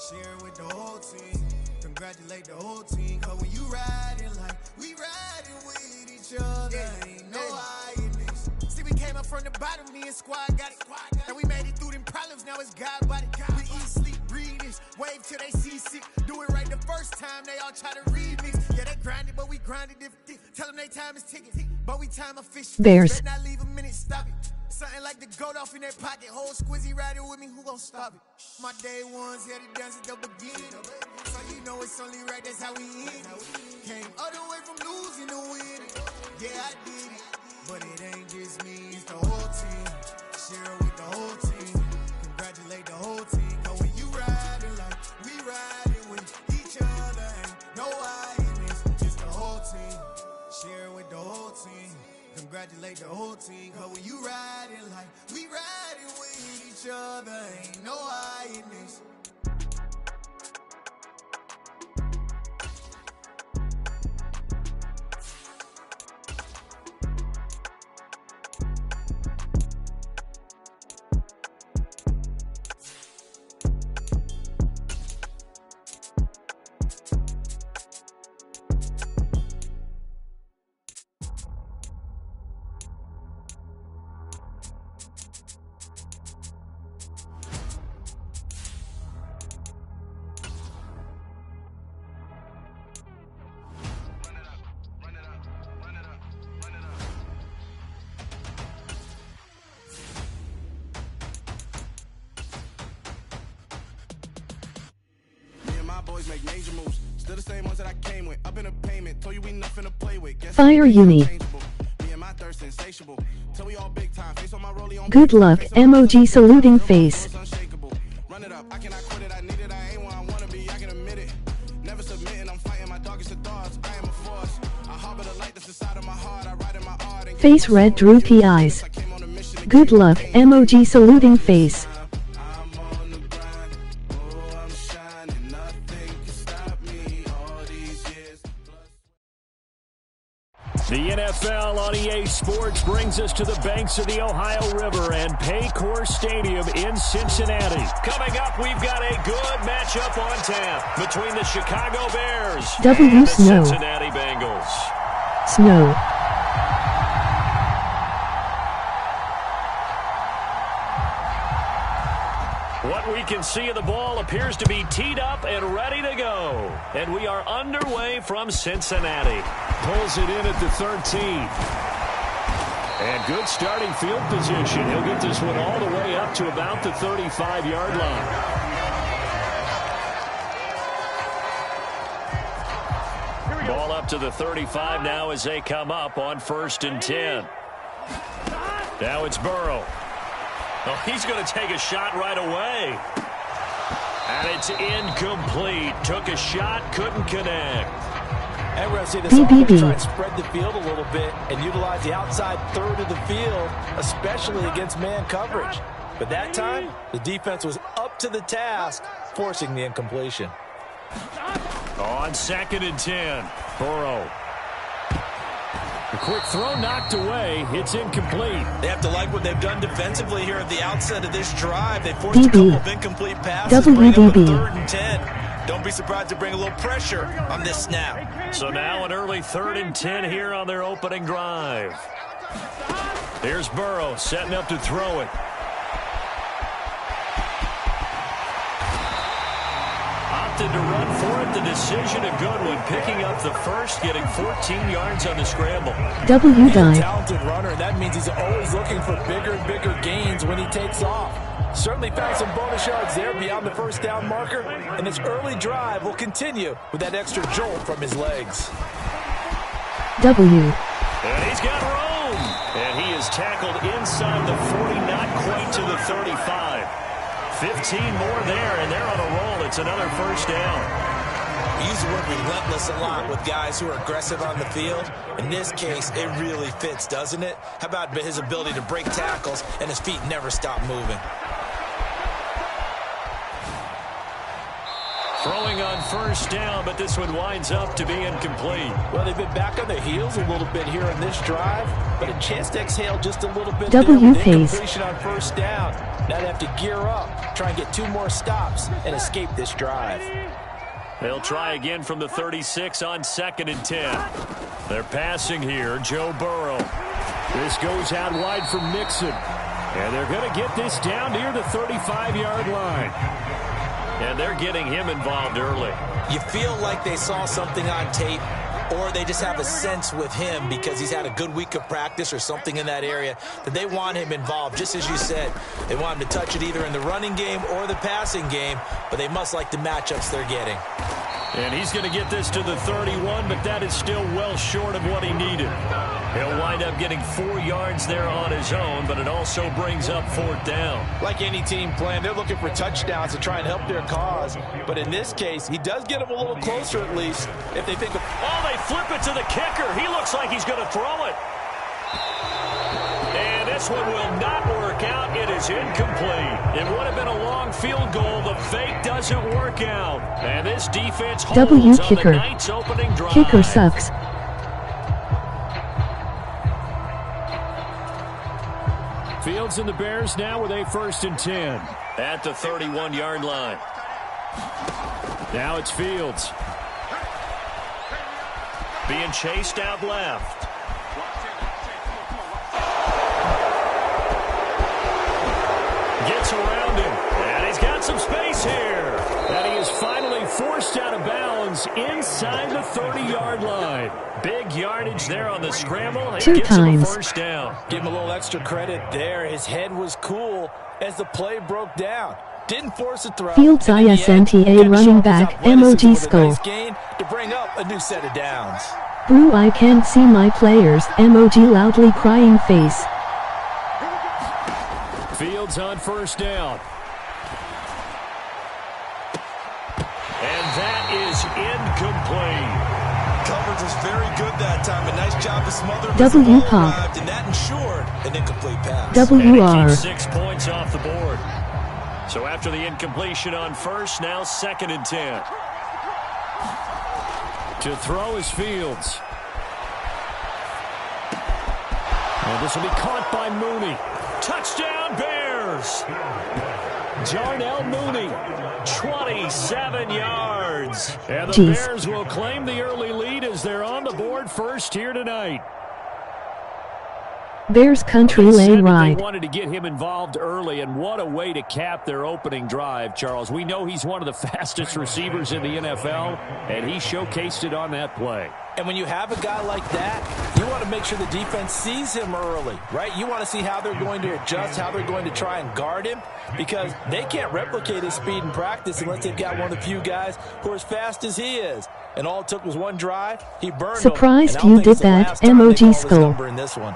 Share it with the whole team. Congratulate the whole team. Cause when you riding like we riding with each other, ain't no I in this. See, we came up from the bottom, me and squad got it. And we made it through them problems, now it's God body. We eat, sleep, breathe this, wave till they see sick. Do it right the first time, they all try to remix. Yeah, they grinded, but we grinded different. Tell them they time is ticking, but we time official. Bears. Better not leave a minute, stop it. Something like the goat off in their pocket. Whole squizzy riding with me, who gon' stop it? My day ones here to dance at the beginning. So you know it's only right, that's how we end it. Came all the way from losing to winning. Yeah, I did it. But it ain't just me, it's the whole team. Share it with the whole team. Congratulate the whole team. Cause when you riding like we riding with each other, ain't no I in this. It's the whole team. Share it with the whole team. Congratulate the whole team. Cause when you riding like we riding with each other, ain't no I in this. boys make major moves. Still the same ones that I came with. Up in a payment, told you we nothing to play with. Fire Uni. Me and my thirst insatiable. Till we all big time. Face on my rollie on. Good luck, emoji saluting face. Run it up, I cannot quit it. I need it, I ain't where I wanna be, I can admit it. Never submitting, I'm fighting my darkest of thoughts. I am a force. I harbor the light that's inside of my heart. I ride in my art. Face red droopy eyes. Good luck, emoji saluting face. The NFL on EA Sports brings us to the banks of the Ohio River and Paycor Stadium in Cincinnati. Coming up, we've got a good matchup on tap between the Chicago Bears and the Cincinnati Bengals. Snow. What we can see of the ball appears to be teed up and ready to go. And we are underway from Cincinnati. Pulls it in at the 13. And good starting field position. He'll get this one all the way up to about the 35-yard line. Ball up to the 35 now as they come up on 1st and 10. Now it's Burrow. Oh, he's going to take a shot right away. And it's incomplete. Took a shot, couldn't connect. And we're going to see this offense try and spread the field a little bit and utilize the outside third of the field, especially against man coverage. But that time, the defense was up to the task, forcing the incompletion. On 2nd and 10, Burrow. A quick throw knocked away. It's incomplete. They have to like what they've done defensively here at the outset of this drive. They forced a couple of incomplete passes, bring up a 3rd and 10. Don't be surprised to bring a little pressure on this snap. So now an early 3rd and 10 here on their opening drive. Here's Burrow setting up to throw it. Opted to run for it. The decision a good one. Picking up the first, getting 14 yards on the scramble. W dive. He's a talented runner. That means he's always looking for bigger and bigger gains when he takes off. Certainly found some bonus yards there beyond the 1st down marker. And this early drive will continue with that extra jolt from his legs. W. And he's got room. And he is tackled inside the 40, not quite to the 35. 15 more there, and they're on a roll. It's another 1st down. We use the word relentless a lot with guys who are aggressive on the field. In this case, it really fits, doesn't it? How about his ability to break tackles and his feet never stop moving? Throwing on 1st down, but this one winds up to be incomplete. Well, they've been back on their heels a little bit here in this drive, but a chance to exhale just a little bit W there with pace. incompletion on 1st down. Now they have to gear up, try and get 2 more stops and escape this drive. They'll try again from the 36 on 2nd and 10. They're passing here, Joe Burrow. This goes out wide for Mixon. And they're going to get this down near the 35-yard line. And they're getting him involved early. You feel like they saw something on tape, or they just have a sense with him because he's had a good week of practice or something in that area that they want him involved. Just as you said, they want him to touch it either in the running game or the passing game, but they must like the matchups they're getting. And he's going to get this to the 31, but that is still well short of what he needed. He'll wind up getting 4 yards there on his own, but it also brings up 4th down. Like any team playing, they're looking for touchdowns to try and help their cause. But in this case, he does get them a little closer at least if they think of... Oh, they flip it to the kicker. He looks like he's going to throw it. And this one will not work out. It is incomplete. It would have been a long field goal. The fake doesn't work out. And this defense holds W on kicker. the night's opening drive. Kicker sucks. Fields and the Bears now with a 1st and 10. At the 31-yard line. Now it's Fields. Being chased out left. Gets around him. And he's got some space here. And he is finally forced out of bounds inside the 30-yard line. Big yardage there on the scramble. It 2 gets him a times. 1st down. Give him a little extra credit there. His head was cool as the play broke down. Didn't force a throw. Fields ISNTA running back emoji skull. Gain to bring up a new set of downs. Brew I can't see my players emoji loudly crying face. Fields on first down. And that is incomplete. Coverage was very good that time. A nice job to smother. W pop. And that ensured an incomplete pass. WR. 6 points off the board. So after the incompletion on first, now 2nd and 10. To throw is Fields. And this will be caught by Mooney. Touchdown Bears! Jarnell Mooney. 27 yards. And the Jeez. Bears will claim the early lead as they're on the board first here tonight. Bears country lane ride. They wanted to get him involved early, and what a way to cap their opening drive, Charles. We know he's one of the fastest receivers in the NFL, and he showcased it on that play. And when you have a guy like that, you want to make sure the defense sees him early, right? You want to see how they're going to adjust, how they're going to try and guard him, because they can't replicate his speed in practice unless they've got one of the few guys who are as fast as he is. And all it took was one drive. He burned Surprised them. you did that, emoji skull. In this one.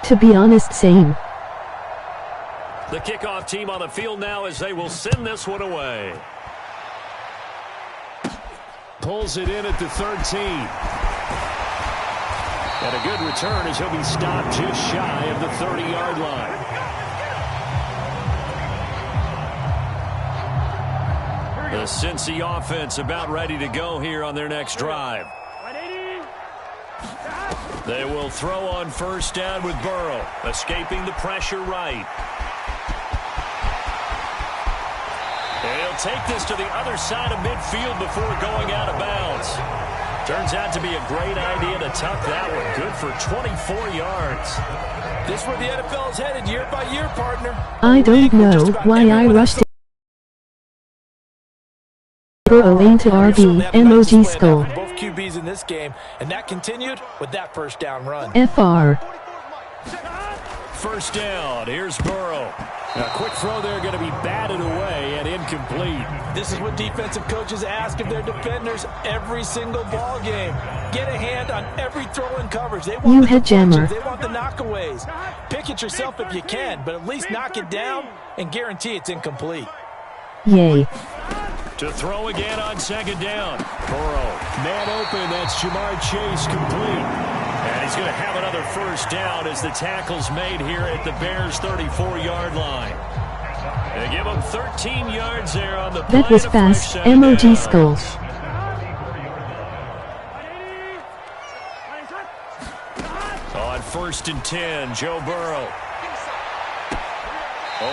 To be honest, same. The kickoff team on the field now as they will send this one away. Pulls it in at the 13. And a good return as he'll be stopped just shy of the 30-yard line. The Cincy offense about ready to go here on their next drive. They will throw on first down with Burrow, escaping the pressure right. And he'll take this to the other side of midfield before going out of bounds. Turns out to be a great idea to tuck that one. Good for 24 yards. This is where the NFL is headed year by year, partner. I don't know why I rushed it. Burrow into RB, emoji skull. Both QBs in this game, and that continued with that first down run. FR. First down, here's Burrow. A quick throw there going to be batted away and incomplete. This is what defensive coaches ask of their defenders every single ball game. Get a hand on every throw in coverage. They want the deflections. They want the knockaways. Pick it yourself if you can, but at least knock it down and guarantee it's incomplete. Yay. To throw again on second down. Burrow, man open, that's Jamar Chase complete. And he's going to have another first down as the tackle's made here at the Bears' 34-yard line. They give him 13 yards there on the play. That was fast, emoji skull. On first and 10, Joe Burrow.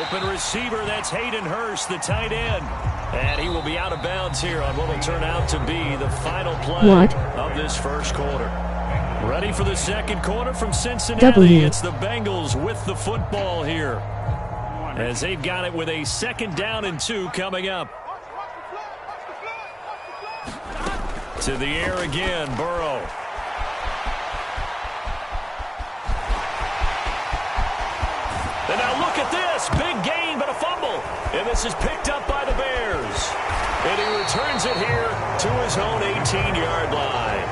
Open receiver, that's Hayden Hurst, the tight end. And he will be out of bounds here on what will turn out to be the final play of this first quarter. Ready for the second quarter from Cincinnati. It's the Bengals with the football here, as they've got it with a 2nd down and 2 coming up. To the air again, Burrow. And now look at this. Big gain, but a fumble. And this is picked up by the Bears. And he returns it here to his own 18-yard line.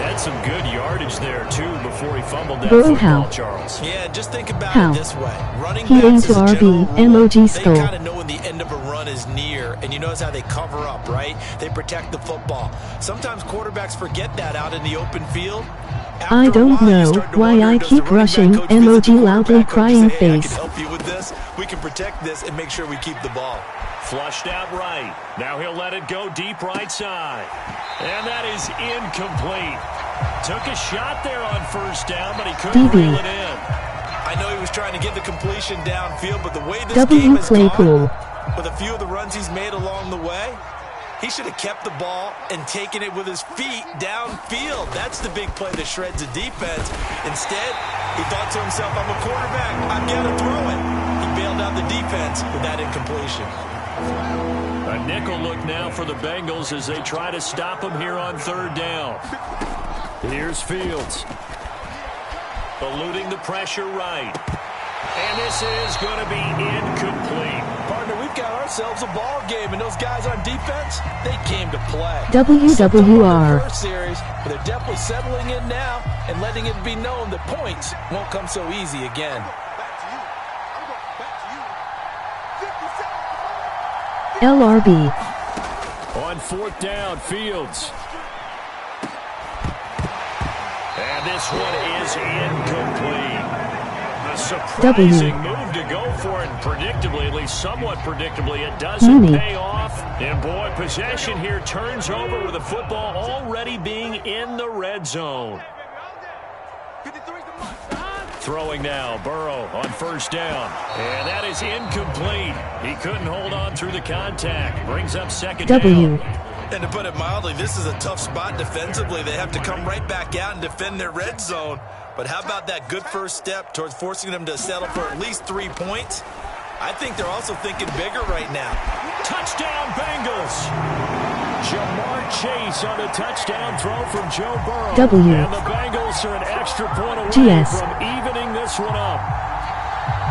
Had some good yardage there, too, before he fumbled that football, Charles. Yeah, just think about it this way. Running backs as a general rule, they kind of know when the end of a run is near, and you notice how they cover up, right? They protect the football. Sometimes quarterbacks forget that out in the open field. I don't know why I keep rushing, emoji loudly crying face. I can help you with this. We can protect this and make sure we keep the ball. Flushed out right. Now he'll let it go deep right side. And that is incomplete. Took a shot there on first down, but he couldn't reel it in. I know he was trying to get the completion downfield, but the way this game has gone, with a few of the runs he's made along the way, he should have kept the ball and taken it with his feet downfield. That's the big play that shreds the defense. Instead, he thought to himself, I'm a quarterback. I've got to throw it. He bailed out the defense with that incompletion. A nickel look now for the Bengals as they try to stop him here on 3rd down. Here's Fields. Eluding the pressure right. And this is going to be incomplete. Partner, we've got ourselves a ball game, and those guys on defense, they came to play. WWR. First series, but they're definitely settling in now and letting it be known that points won't come so easy again. LRB. On 4th down, Fields. And this one is incomplete. A surprising move to go for it, and predictably, at least somewhat predictably, it doesn't pay off. And boy, possession here turns over with the football already being in the red zone. Throwing now, Burrow on 1st down. And that is incomplete. He couldn't hold on through the contact. Brings up 2nd down. And to put it mildly, this is a tough spot defensively. They have to come right back out and defend their red zone. But how about that good first step towards forcing them to settle for at least 3 points? I think they're also thinking bigger right now. Touchdown, Bengals! Jamar Chase on the touchdown throw from Joe Burrow. And the Bengals are an extra point away from evening this one up.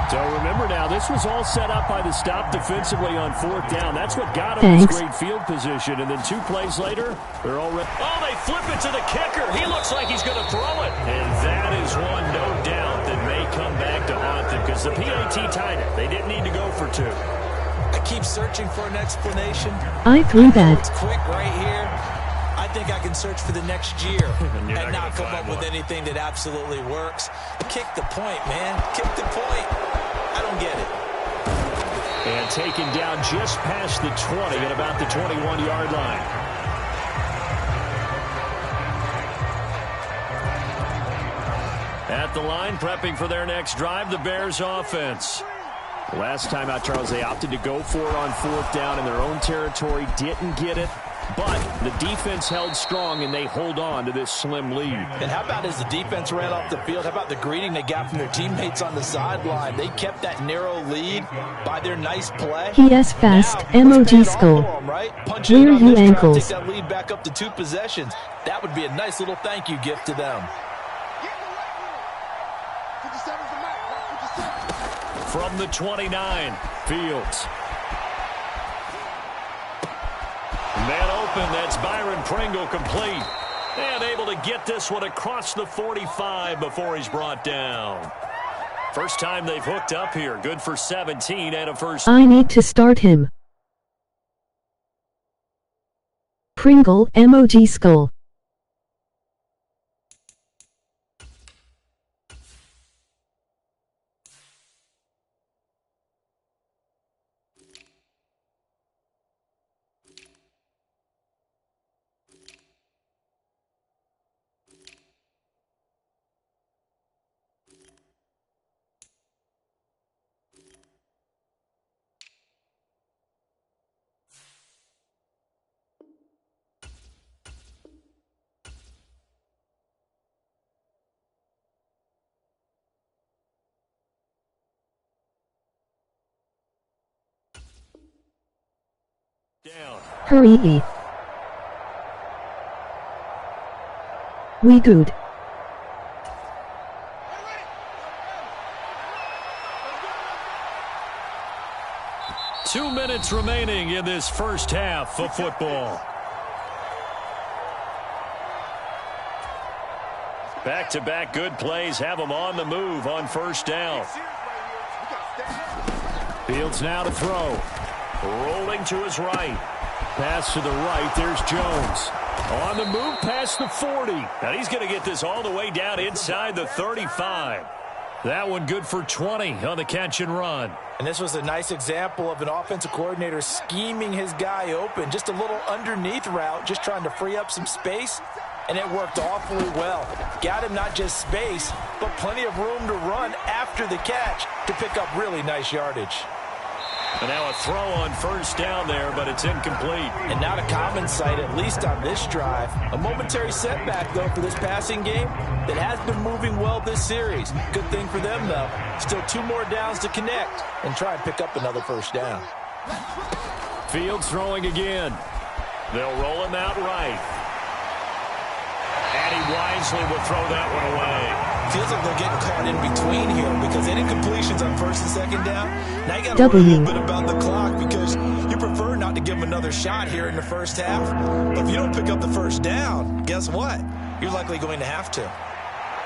So remember now, this was all set up by the stop defensively on 4th down. That's what got them this great field position. And then 2 plays later, they're already... Oh, they flip it to the kicker. He looks like he's going to throw it. And that is one, no doubt, that may come back to haunt them because the PAT tied it. They didn't need to go for 2. I keep searching for an explanation. I threw that. It's quick right here. I think I can search for the next year and not come up with anything that absolutely works. Kick the point, man. Kick the point. I don't get it. And taken down just past the 20 at about the 21-yard line. At the line, prepping for their next drive, the Bears offense. Last time out, Charles, they opted to go for it on 4th down in their own territory. Didn't get it. But the defense held strong, and they hold on to this slim lead. And how about as the defense ran off the field, how about the greeting they got from their teammates on the sideline? They kept that narrow lead by their nice play. PS fast, MOG skull. Right? Where you ankles? Take that lead back up to 2 possessions. That would be a nice little thank you gift to them. From the 29, Fields. Man open, that's Byron Pringle complete. And able to get this one across the 45 before he's brought down. First time they've hooked up here. Good for 17 and a first. I need to start him. Pringle, MOG skull. Down. Hurry. We good. Two minutes remaining in this first half of football. Back-to-back good plays have them on the move on 1st down. Fields now to throw. Rolling to his right. Pass to the right. There's Jones. On the move past the 40. Now he's going to get this all the way down inside the 35. That one good for 20 on the catch and run. And this was a nice example of an offensive coordinator scheming his guy open. Just a little underneath route, just trying to free up some space. And it worked awfully well. Got him not just space, but plenty of room to run after the catch to pick up really nice yardage. And now a throw on 1st down there, but it's incomplete. And not a common sight, at least on this drive. A momentary setback, though, for this passing game that has been moving well this series. Good thing for them, though. Still 2 more downs to connect and try and pick up another 1st down. Fields throwing again. They'll roll him out right. And he wisely will throw that one away. Feels like they're getting caught in between here because any completions on first and second down, now you got to worry a little bit about the clock because you prefer not to give them another shot here in the first half. But if you don't pick up the first down, guess what? You're likely going to have to.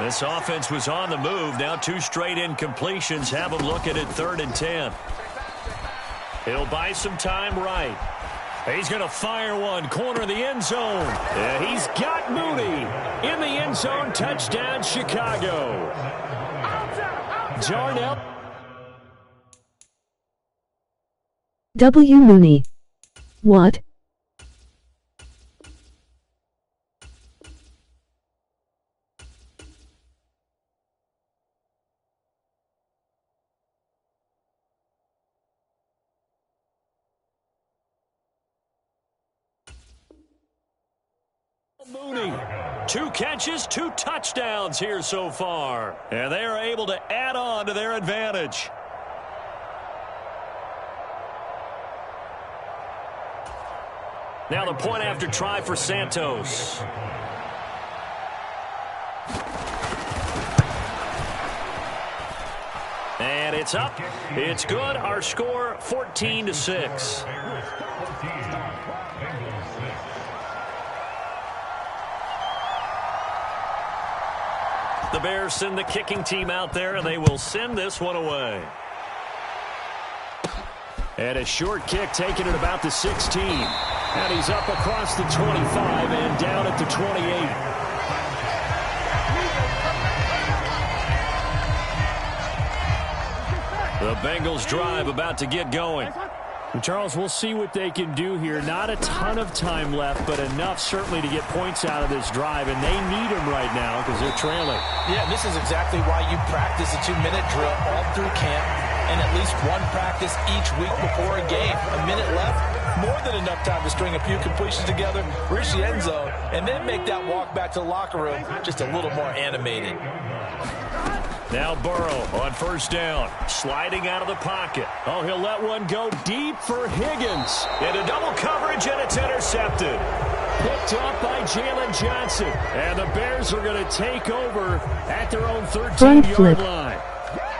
This offense was on the move. Now 2 straight incompletions have them looking at 3rd and 10. He'll buy some time right. He's going to fire one, corner of the end zone. Yeah, he's got Mooney in the end zone. Touchdown, Chicago. Darnell. W. Mooney. What? Mooney, 2 catches, 2 touchdowns here so far. And they are able to add on to their advantage. Now the point after try for Santos. And it's up. It's good. Our score 14-6. The Bears send the kicking team out there, and they will send this one away. And a short kick taken at about the 16. And he's up across the 25 and down at the 28. The Bengals drive about to get going. Charles, we'll see what they can do here. Not a ton of time left, but enough certainly to get points out of this drive, and they need them right now because they're trailing. Yeah, this is exactly why you practice a 2-minute drill all through camp and at least one practice each week before a game. A minute left, more than enough time to string a few completions together, reach the end zone, and then make that walk back to the locker room just a little more animated. Now Burrow on first down, sliding out of the pocket. Oh, he'll let one go deep for Higgins. Into double coverage, and it's intercepted. Picked up by Jalen Johnson. And the Bears are going to take over at their own 13-yard line.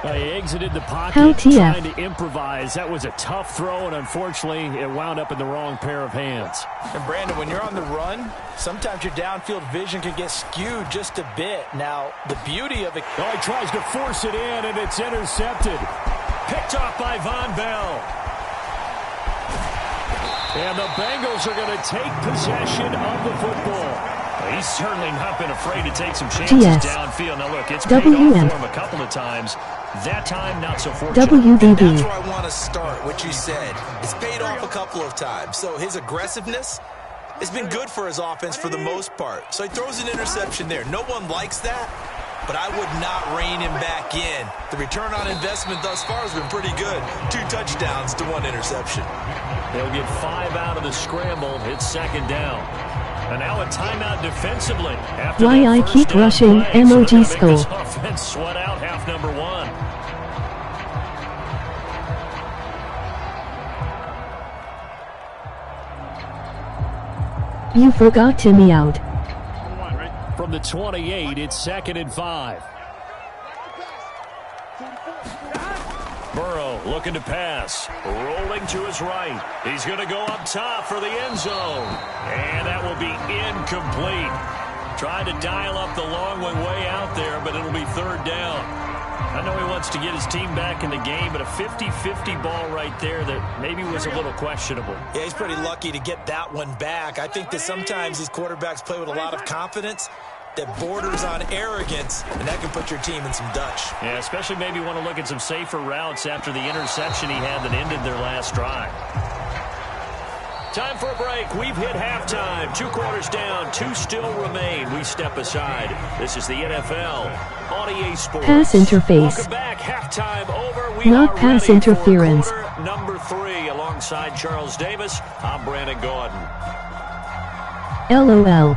They exited the pocket trying to improvise. That was a tough throw, and unfortunately, it wound up in the wrong pair of hands. And Brandon, when you're on the run, sometimes your downfield vision can get skewed just a bit. Now, the beauty of it... Oh, he tries to force it in, and it's intercepted. Picked off by Von Bell. And the Bengals are going to take possession of the football. He's certainly not been afraid to take some chances downfield. Now, look, it's paid off for him a couple of times. That time, not so fortunate. WDB. That's where I want to start, what you said. It's paid off a couple of times. So his aggressiveness has been good for his offense for the most part. So he throws an interception there. No one likes that, but I would not rein him back in. The return on investment thus far has been pretty good. 2 touchdowns to 1 interception. They'll get 5 out of the scramble. It's second down. And now a timeout defensively. After why I keep rushing emoji skull. Offense sweat out half number 1. You forgot to me out. From the 28, it's 2nd and 5. Burrow looking to pass. Rolling to his right. He's going to go up top for the end zone. And that will be incomplete. Tried to dial up the long one way out there, but it'll be 3rd down. I know he wants to get his team back in the game, but a 50-50 ball right there that maybe was a little questionable. Yeah, he's pretty lucky to get that one back. I think that sometimes these quarterbacks play with a lot of confidence that borders on arrogance, and that can put your team in some Dutch. Yeah, especially maybe want to look at some safer routes after the interception he had that ended their last drive. Time for a break. We've hit halftime. 2 quarters down, 2 still remain. We step aside. This is the NFL on EA Sports. Pass interface. Welcome back. Halftime over. We Not are pass ready interference. For quarter number 3 alongside Charles Davis. I'm Brandon Gaudin. LOL.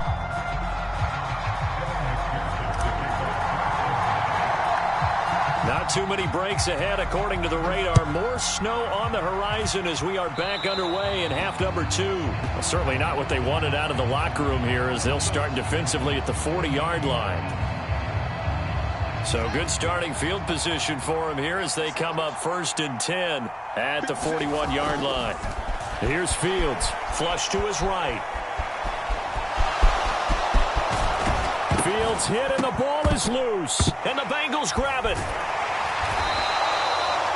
Not Not too many breaks ahead according to the radar. More snow on the horizon as we are back underway in half number 2. Well, certainly not what they wanted out of the locker room here as they'll start defensively at the 40-yard line. So good starting field position for them here as they come up 1st and 10 at the 41-yard line. Here's Fields, flush to his right. Fields hit and the ball is loose. And the Bengals grab it.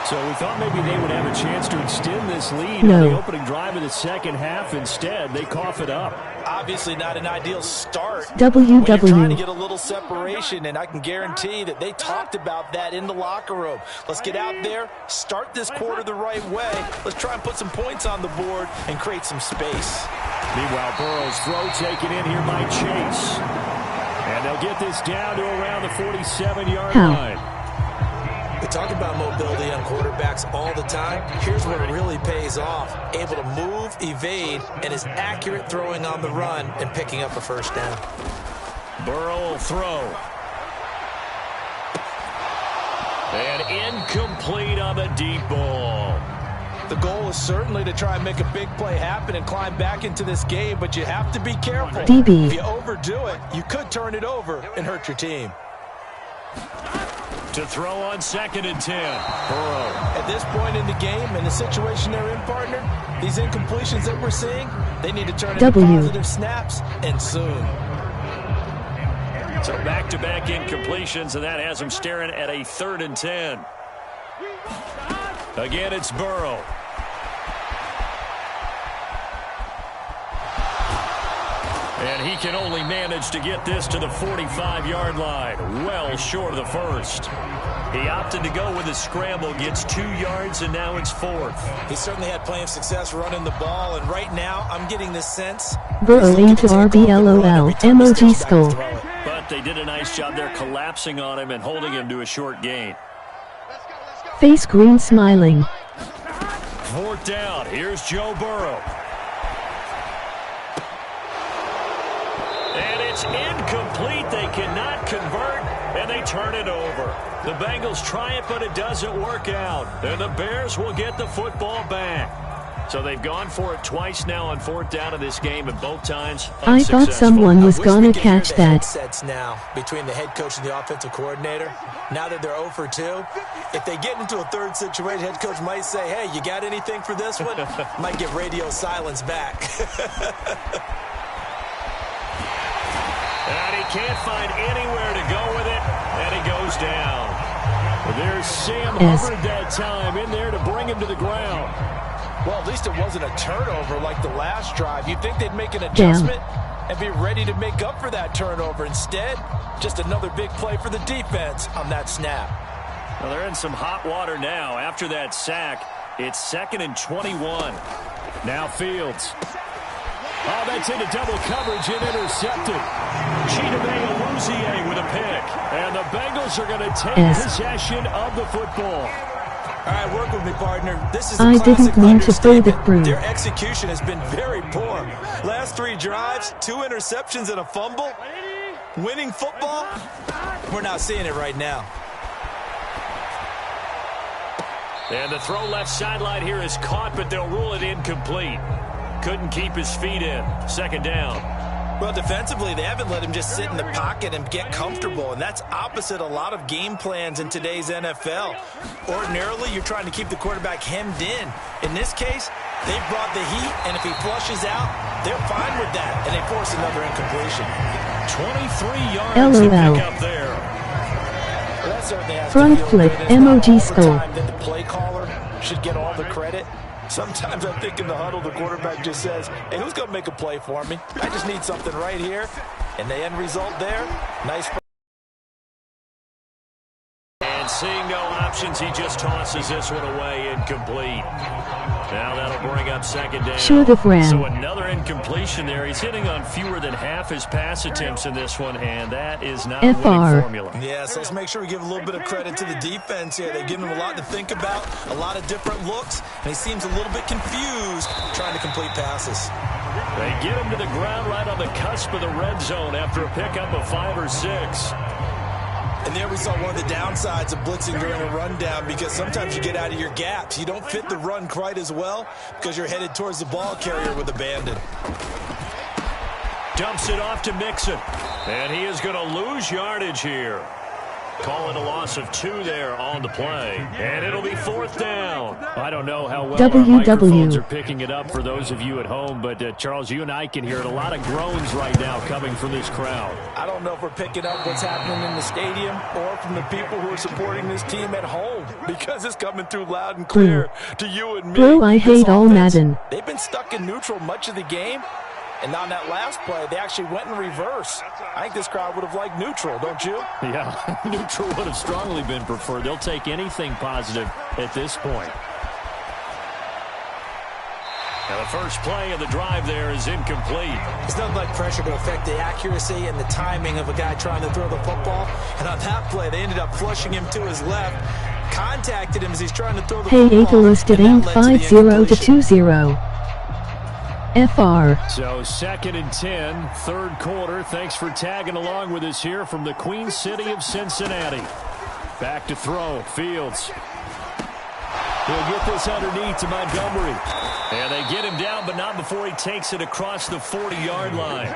So we thought maybe they would have a chance to extend this lead on the opening drive of the second half. Instead, they cough it up. Obviously not an ideal start. WW. When you're trying to get a little separation, and I can guarantee that they talked about that in the locker room. Let's get out there, start this quarter the right way. Let's try and put some points on the board and create some space. Meanwhile, Burrow's throw taken in here by Chase. And they'll get this down to around the 47-yard line. We talk about mobility on quarterbacks all the time. Here's where it really pays off. Able to move, evade, and is accurate throwing on the run and picking up a first down. Burrow will throw. And incomplete on the deep ball. The goal is certainly to try and make a big play happen and climb back into this game, but you have to be careful. DB. If you overdo it, you could turn it over and hurt your team. To throw on 2nd and 10. Burrow. At this point in the game and the situation they're in, partner, these incompletions that we're seeing, they need to turn into positive snaps and soon. So back-to-back incompletions, and that has them staring at a 3rd and 10. Again, it's Burrow. And he can only manage to get this to the 45-yard line, well short of the first. He opted to go with a scramble, gets 2 yards, and now it's 4th. He certainly had plenty of success running the ball, and right now I'm getting this sense. Burrow into RBLOL, emoji skull. But they did a nice job there collapsing on him and holding him to a short gain. Face green smiling. 4th down, here's Joe Burrow. And it's incomplete. They cannot convert, and they turn it over. The Bengals try it, but it doesn't work out. And the Bears will get the football back. So they've gone for it twice now on 4th down in this game, and both times I thought someone was going to catch that. Sets now between the head coach and the offensive coordinator. Now that they're 0 for 2, if they get into a third situation, head coach might say, hey, you got anything for this one? Might get radio silence back. And he can't find anywhere to go with it, and he goes down. There's Sam Hubbard that time in there to bring him to the ground. Well, at least it wasn't a turnover like the last drive. You'd think they'd make an adjustment and be ready to make up for that turnover. Instead, just another big play for the defense on that snap. Well, they're in some hot water now. After that sack, it's 2nd and 21. Now Fields. Oh, that's into double coverage and intercepted. Chidobe with a pick. And the Bengals are going to take possession of the football. All right, work with me, partner. This is I didn't mean to throw the broom. Their execution has been very poor. Last 3 drives, 2 interceptions and a fumble. Winning football, we're not seeing it right now. And the throw left sideline here is caught, but they'll rule it incomplete. Couldn't keep his feet in. 2nd down. Well, defensively, they haven't let him just sit in the pocket and get comfortable, and that's opposite a lot of game plans in today's NFL. Ordinarily, you're trying to keep the quarterback hemmed in. In this case, they brought the heat, and if he flushes out, they're fine with that, and they force another incompletion. 23 yards to pick up there. Well, that certainly has Front to feel flip, good. It's not emoji all the skull. time that the play caller should get all the credit. Sometimes I think in the huddle, the quarterback just says, hey, who's going to make a play for me? I just need something right here. And the end result there, nice. And seeing no options, he just tosses this one away, incomplete. Now that'll bring up 2nd down. Should have ran. So another incompletion there. He's hitting on fewer than half his pass attempts in this one, and that is not a winning formula. Yeah, so let's make sure we give a little bit of credit to the defense here. They've given him a lot to think about, a lot of different looks, and he seems a little bit confused trying to complete passes. They get him to the ground right on the cusp of the red zone after a pickup of 5 or 6. And there we saw one of the downsides of blitzing during a rundown, because sometimes you get out of your gaps. You don't fit the run quite as well because you're headed towards the ball carrier with abandon. Dumps it off to Mixon. And he is going to lose yardage here. Call it a loss of 2 there on the play. And it'll be 4th down. I don't know how well our microphones are picking it up for those of you at home, but Charles, you and I can hear it. A lot of groans right now coming from this crowd. I don't know if we're picking up what's happening in the stadium or from the people who are supporting this team at home, because it's coming through loud and clear to you and me. Bro, I hate all Madden. They've been stuck in neutral much of the game. And on that last play, they actually went in reverse. I think this crowd would have liked neutral, don't you? Yeah, neutral would have strongly been preferred. They'll take anything positive at this point. Now the first play of the drive there is incomplete. It's nothing like pressure to affect the accuracy and the timing of a guy trying to throw the football. And on that play, they ended up flushing him to his left, contacted him as he's trying to throw the football. Hey, listed aim 50 to 20. FR. So 2nd and 10, 3rd quarter. Thanks for tagging along with us here from the Queen City of Cincinnati. Back to throw. Fields. He'll get this underneath to Montgomery. And they get him down, but not before he takes it across the 40-yard line.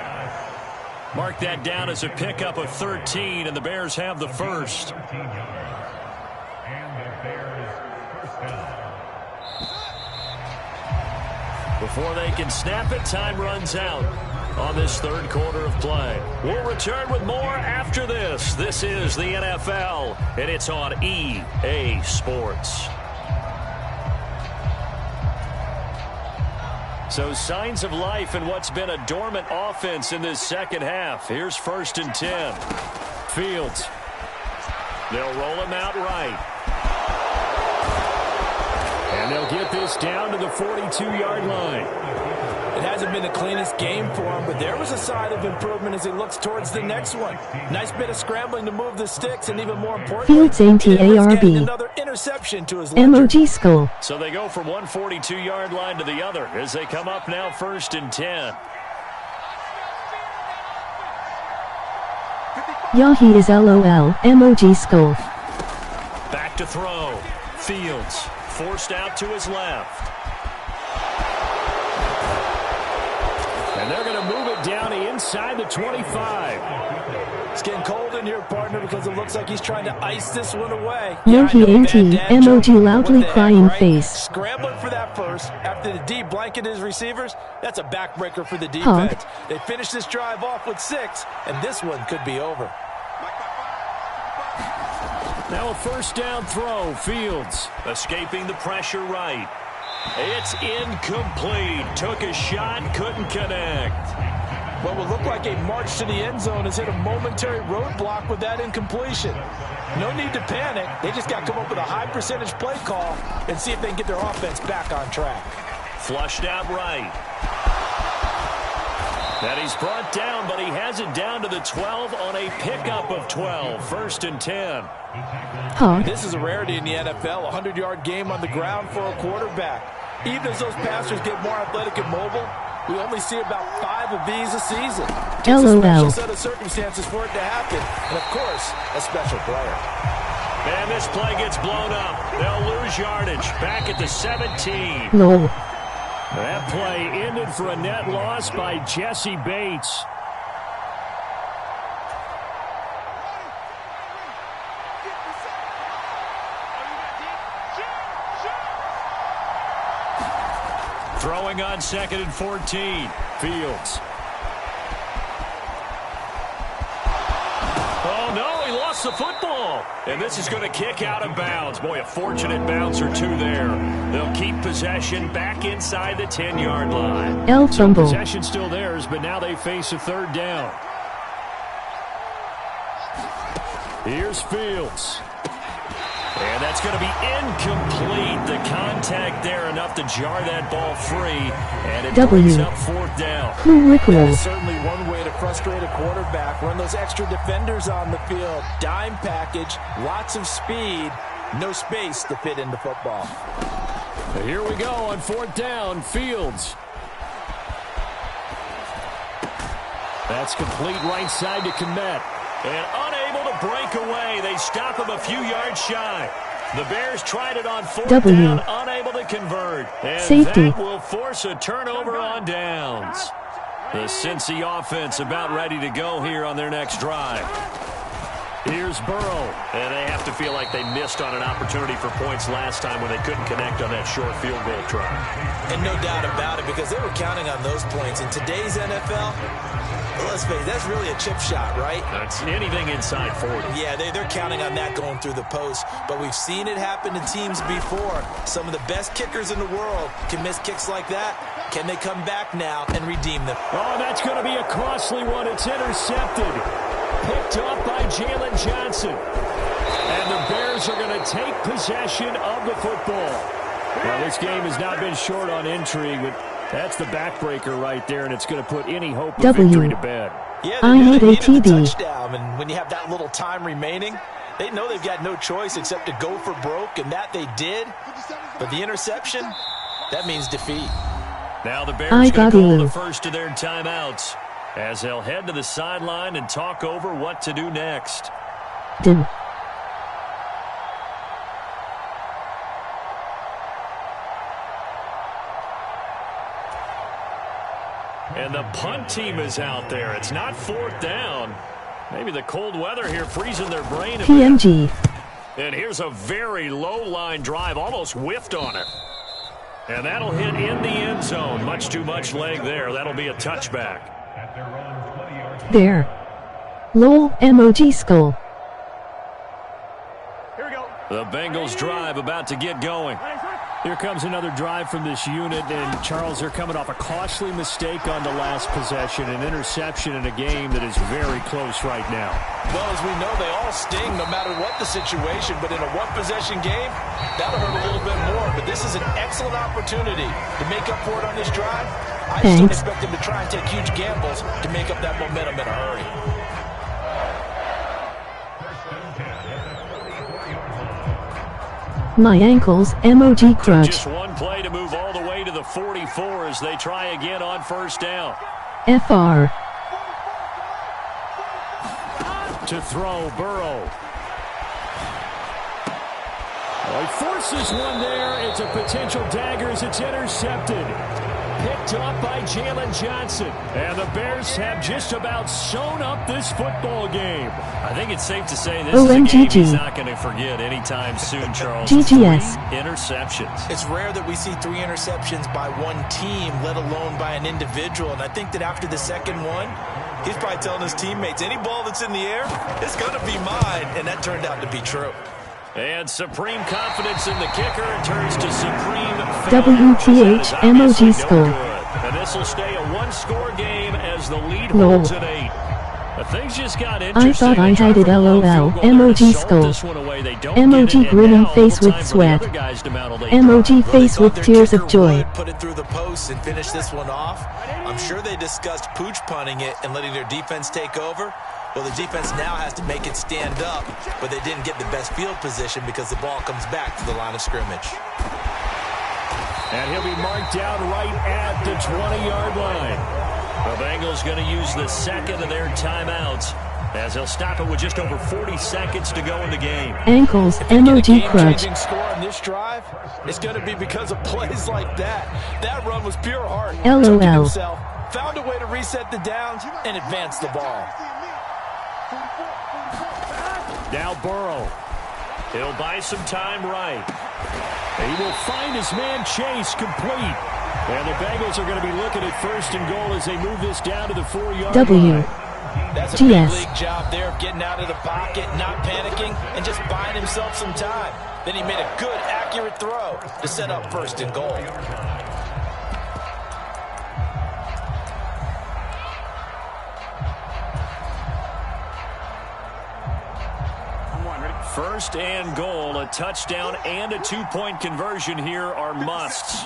Mark that down as a pickup of 13, and the Bears have the first. Before they can snap it, time runs out on this 3rd quarter of play. We'll return with more after this. This is the NFL, and it's on EA Sports. So signs of life in what's been a dormant offense in this second half. Here's 1st and 10. Fields. They'll roll him out right. And they'll get this down to the 42-yard line. It hasn't been the cleanest game for him, but there was a sign of improvement as he looks towards the next one. Nice bit of scrambling to move the sticks, and even more importantly, Fields ANTARB. another interception to his ledger. MOG Skull. So they go from one 42-yard line to the other as they come up now 1st and 10. Yahi is LOL. MOG Skull. Back to throw. Fields. Forced out to his left. And they're going to move it down inside the 25. It's getting cold in here, partner, because it looks like he's trying to ice this one away. Yahi ANT. MOG loudly crying face. Scrambling for that first. After the D blanket his receivers, that's a backbreaker for the defense. They finish this drive off with 6, and this one could be over. Now a 1st down throw. Fields escaping the pressure right. It's incomplete. Took a shot, couldn't connect. What would look like a march to the end zone has hit a momentary roadblock with that incompletion. No need to panic. They just got to come up with a high percentage play call and see if they can get their offense back on track. Flushed out right. And he's brought down, but he has it down to the 12 on a pickup of 12. 1st and 10. This is a rarity in the NFL, a 100-yard game on the ground for a quarterback. Even as those passers get more athletic and mobile, we only see about 5 of these a season. It's a special set of circumstances for it to happen, and of course, a special player. And this play gets blown up. They'll lose yardage. Back at the 17. Lol. That play ended for a net loss by Jesse Bates. Throwing on 2nd and 14. Fields. Oh, no, he lost the football. And this is going to kick out of bounds. Boy, a fortunate bounce or two there. They'll keep possession back inside the 10-yard line. So possession still theirs, but now they face a 3rd down. Here's Fields. And that's going to be incomplete. The contact there enough to jar that ball free. And it brings up 4th down. That is certainly one way to frustrate a quarterback. Run those extra defenders on the field. Dime package, lots of speed, no space to fit into football. Here we go on 4th down. Fields. That's complete right side to Kmet. And unable to breakaway. They stop him a few yards shy. The Bears tried it on fourth W. down, unable to convert. And Safety. that will force a turnover on downs. The Cincy offense about ready to go here on their next drive. Here's Burrow. And they have to feel like they missed on an opportunity for points last time when they couldn't connect on that short field goal try. And no doubt about it, because they were counting on those points. In today's NFL, let's face it, that's really a chip shot, right? That's anything inside 40. Yeah, they're counting on that going through the post. But we've seen it happen to teams before. Some of the best kickers in the world can miss kicks like that. Can they come back now and redeem them? Oh, that's going to be a costly one. It's intercepted. Picked up by Jalen Johnson. And the Bears are going to take possession of the football. Well, this game has not been short on intrigue, but that's the backbreaker right there, and it's going to put any hope of victory to bed. Yeah, I need a needed the TD. touchdown, and when you have that little time remaining, they know they've got no choice except to go for broke, and that they did. But the interception, that means defeat. Now the I Bears going got to call you. the first of their timeouts as they'll head to the sideline and talk over what to do next. Dim. And the punt team is out there. It's not fourth down. Maybe the cold weather here freezing their brain a bit. PMG. And here's a very low-line drive, almost whiffed on it. And that'll hit in the end zone. Much too much leg there. That'll be a touchback. There. Lol emoji skull. The Bengals drive about to get going. Here comes another drive from this unit, and Charles, they're coming off a costly mistake on the last possession, an interception in a game that is very close right now. Well, as we know, they all sting no matter what the situation, but in a one-possession game, that'll hurt a little bit more. But this is an excellent opportunity to make up for it on this drive. I just don't expect them to try and take huge gambles to make up that momentum in a hurry. My ankles emoji crutch. Just one play to move all the way to the 44 as they try again on first down. FR. To throw, Burrow. Oh, he forces one there. It's a potential dagger as it's intercepted. Picked up by Jalen Johnson. And the Bears have just about sewn up this football game. I think it's safe to say this is a game he's not going to forget anytime soon, Charles. GGS. 3 interceptions. It's rare that we see 3 interceptions by one team, let alone by an individual. And I think that after the second one, he's probably telling his teammates, any ball that's in the air, it's going to be mine. And that turned out to be true. And supreme confidence in the kicker turns to supreme WTH emoji skull. And this will stay a one-score game as the lead holds at 8. But things just got interesting. I thought I had it LOL emoji skull. Emoji grinning face with sweat. Emoji face with tears of joy. Put it through the post and finish this one off. I'm sure they discussed pooch punting it and letting their defense take over. Well, the defense now has to make it stand up, but they didn't get the best field position because the ball comes back to the line of scrimmage. And he'll be marked down right at the 20-yard line. The Bengals going to use the second of their timeouts as they'll stop it with just over 40 seconds to go in the game. Ankles emoji crutch. Score on this drive, it's going to be because of plays like that. That run was pure heart. LOL. Himself, found a way to reset the downs and advance the ball. Now Burrow. He'll buy some time right. He will find his man Chase complete. And the Bengals are going to be looking at first and goal as they move this down to the 4-yard line. That's a big league job there of getting out of the pocket, not panicking, and just buying himself some time. Then he made a good, accurate throw to set up first and goal. First and goal, a touchdown and a 2-point conversion here are musts.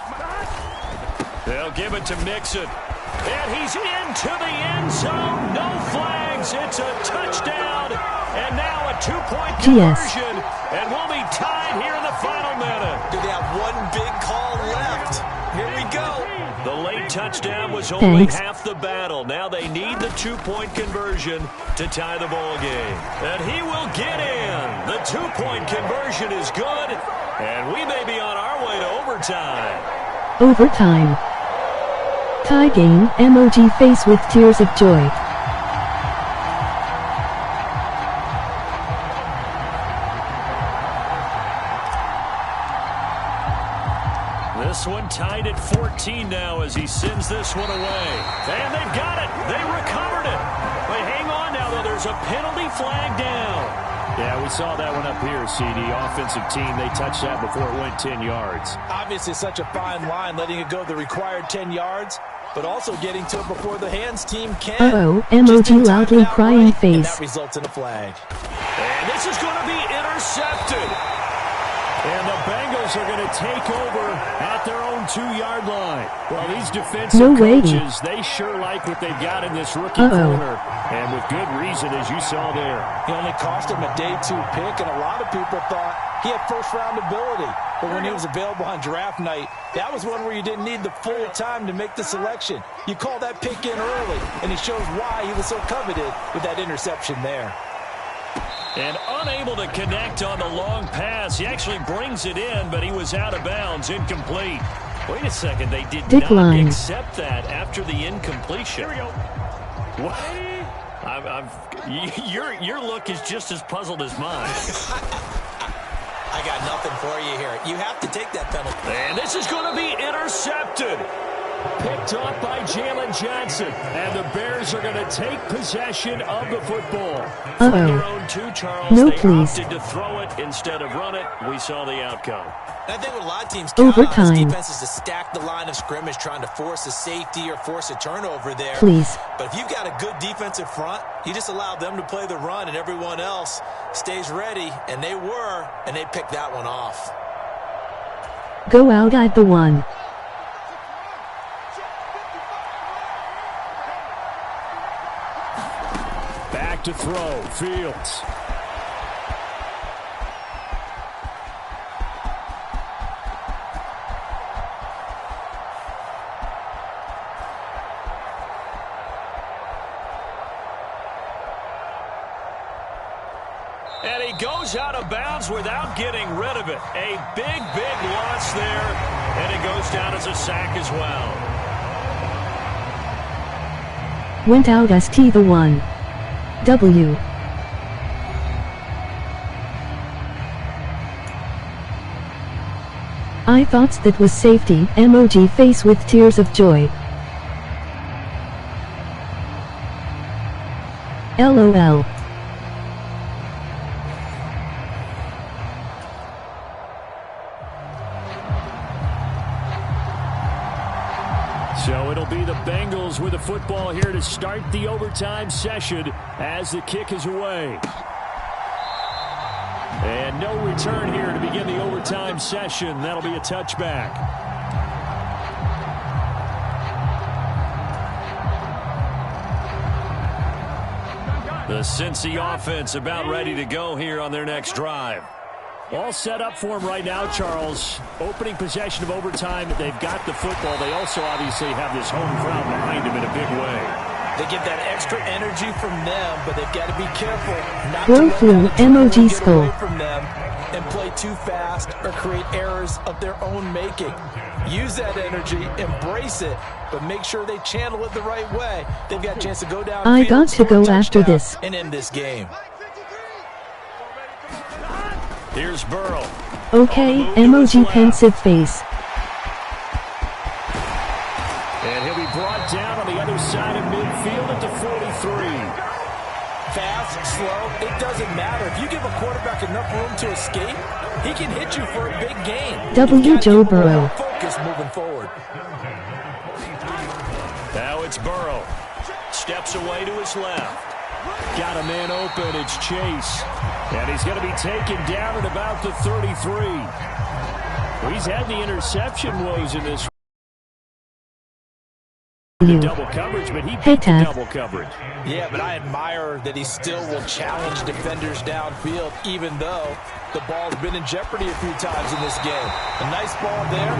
They'll give it to Mixon. And he's into the end zone. No flags. It's a touchdown. And now a 2-point conversion. And we'll be tied here in the final minute. Do they have one big call left? Here we go. The late touchdown was only Thanks. half the battle. Now they need the two-point conversion to tie the ball game. And he will get in. The two-point conversion is good. And we may be on our way to overtime. Overtime. Tie game, emoji face with tears of joy. This one tied at 14 now as he sends this one away. And they've got it. They recovered it. But hang on now, though. There's a penalty flag down. Yeah, we saw that one up here, CD. Offensive team, they touched that before it went 10 yards. Obviously such a fine line, letting it go the required 10 yards, but also getting to it before the hands team can. Uh-oh, emoji loudly crying face. And that results in a flag. And this is going to be intercepted. And the Bengals are going to take over at their own 2-yard line. Well, these defensive coaches, they sure like what they've got in this rookie corner. And with good reason, as you saw there. He only cost him a day 2 pick, and a lot of people thought he had first-round ability. But when he was available on draft night, that was one where you didn't need the full time to make the selection. You call that pick in early, and he shows why he was so coveted with that interception there. And unable to connect on the long pass. He actually brings it in, but he was out of bounds, incomplete. Wait a second, they did not accept that after the incompletion. Here we go. What? Your look is just as puzzled as mine. I got nothing for you here. You have to take that penalty. And this is going to be intercepted. Picked off by Jalen Johnson. And the Bears are going to take possession of the football. From their own 2, Charles, no, they please. opted to throw it instead of run it. We saw the outcome. And I think what a lot of teams count on is defenses to stack the line of scrimmage, trying to force a safety or force a turnover there. Please. But if you've got a good defensive front, you just allow them to play the run, and everyone else stays ready. And they were, and they picked that one off. Go out at the 1. Back to throw, Fields. And he goes out of bounds without getting rid of it. A big, big loss there, and it goes down as a sack as well. Went out ST the 1. W. I thought that was safety, emoji face with tears of joy. LOL. So it'll be the Bengals with the football here to start the overtime session as the kick is away. And no return here to begin the overtime session. That'll be a touchback. The Cincy offense about ready to go here on their next drive. All set up for them right now, Charles. Opening possession of overtime. They've got the football. They also obviously have this home crowd behind them in a big way. They get that extra energy from them, but they've got to be careful not Bro to flu, let emoji get skull. away from them and play too fast or create errors of their own making. Use that energy, embrace it, but make sure they channel it the right way. They've got a chance to go down. I got to go after this. And end this game. Here's Burrow. Okay, emoji pensive face. And he'll be brought down on the other side of midfield at the 43. Fast, slow, it doesn't matter. If you give a quarterback enough room to escape, he can hit you for a big gain. W. Joe Burrow. Focus moving forward. Now it's Burrow. Steps away to his left. Got a man open. It's Chase. And he's going to be taken down at about the 33. Well, he's had the interception woes in this W. double coverage, but he Hey, beat the Ted. double coverage. Yeah, but I admire that he still will challenge defenders downfield, even though the ball's been in jeopardy a few times in this game. A nice ball there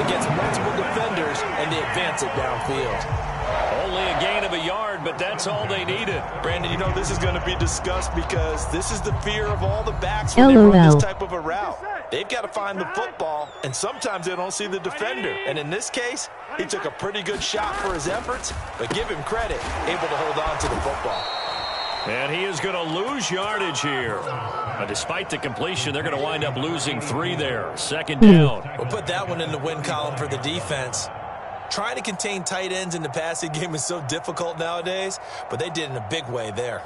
against multiple defenders, and they advance it downfield. Only a gain of a yard, but that's all they needed. Brandon, you know this is going to be discussed because this is the fear of all the backs when they run LOL. this type of a route. They've got to find the football, and sometimes they don't see the defender. And in this case, he took a pretty good shot for his efforts, but give him credit, able to hold on to the football. And he is going to lose yardage here. Despite the completion, they're going to wind up losing 3 there. Second down. We'll put that one in the win column for the defense. Trying to contain tight ends in the passing game is so difficult nowadays, but they did in a big way there.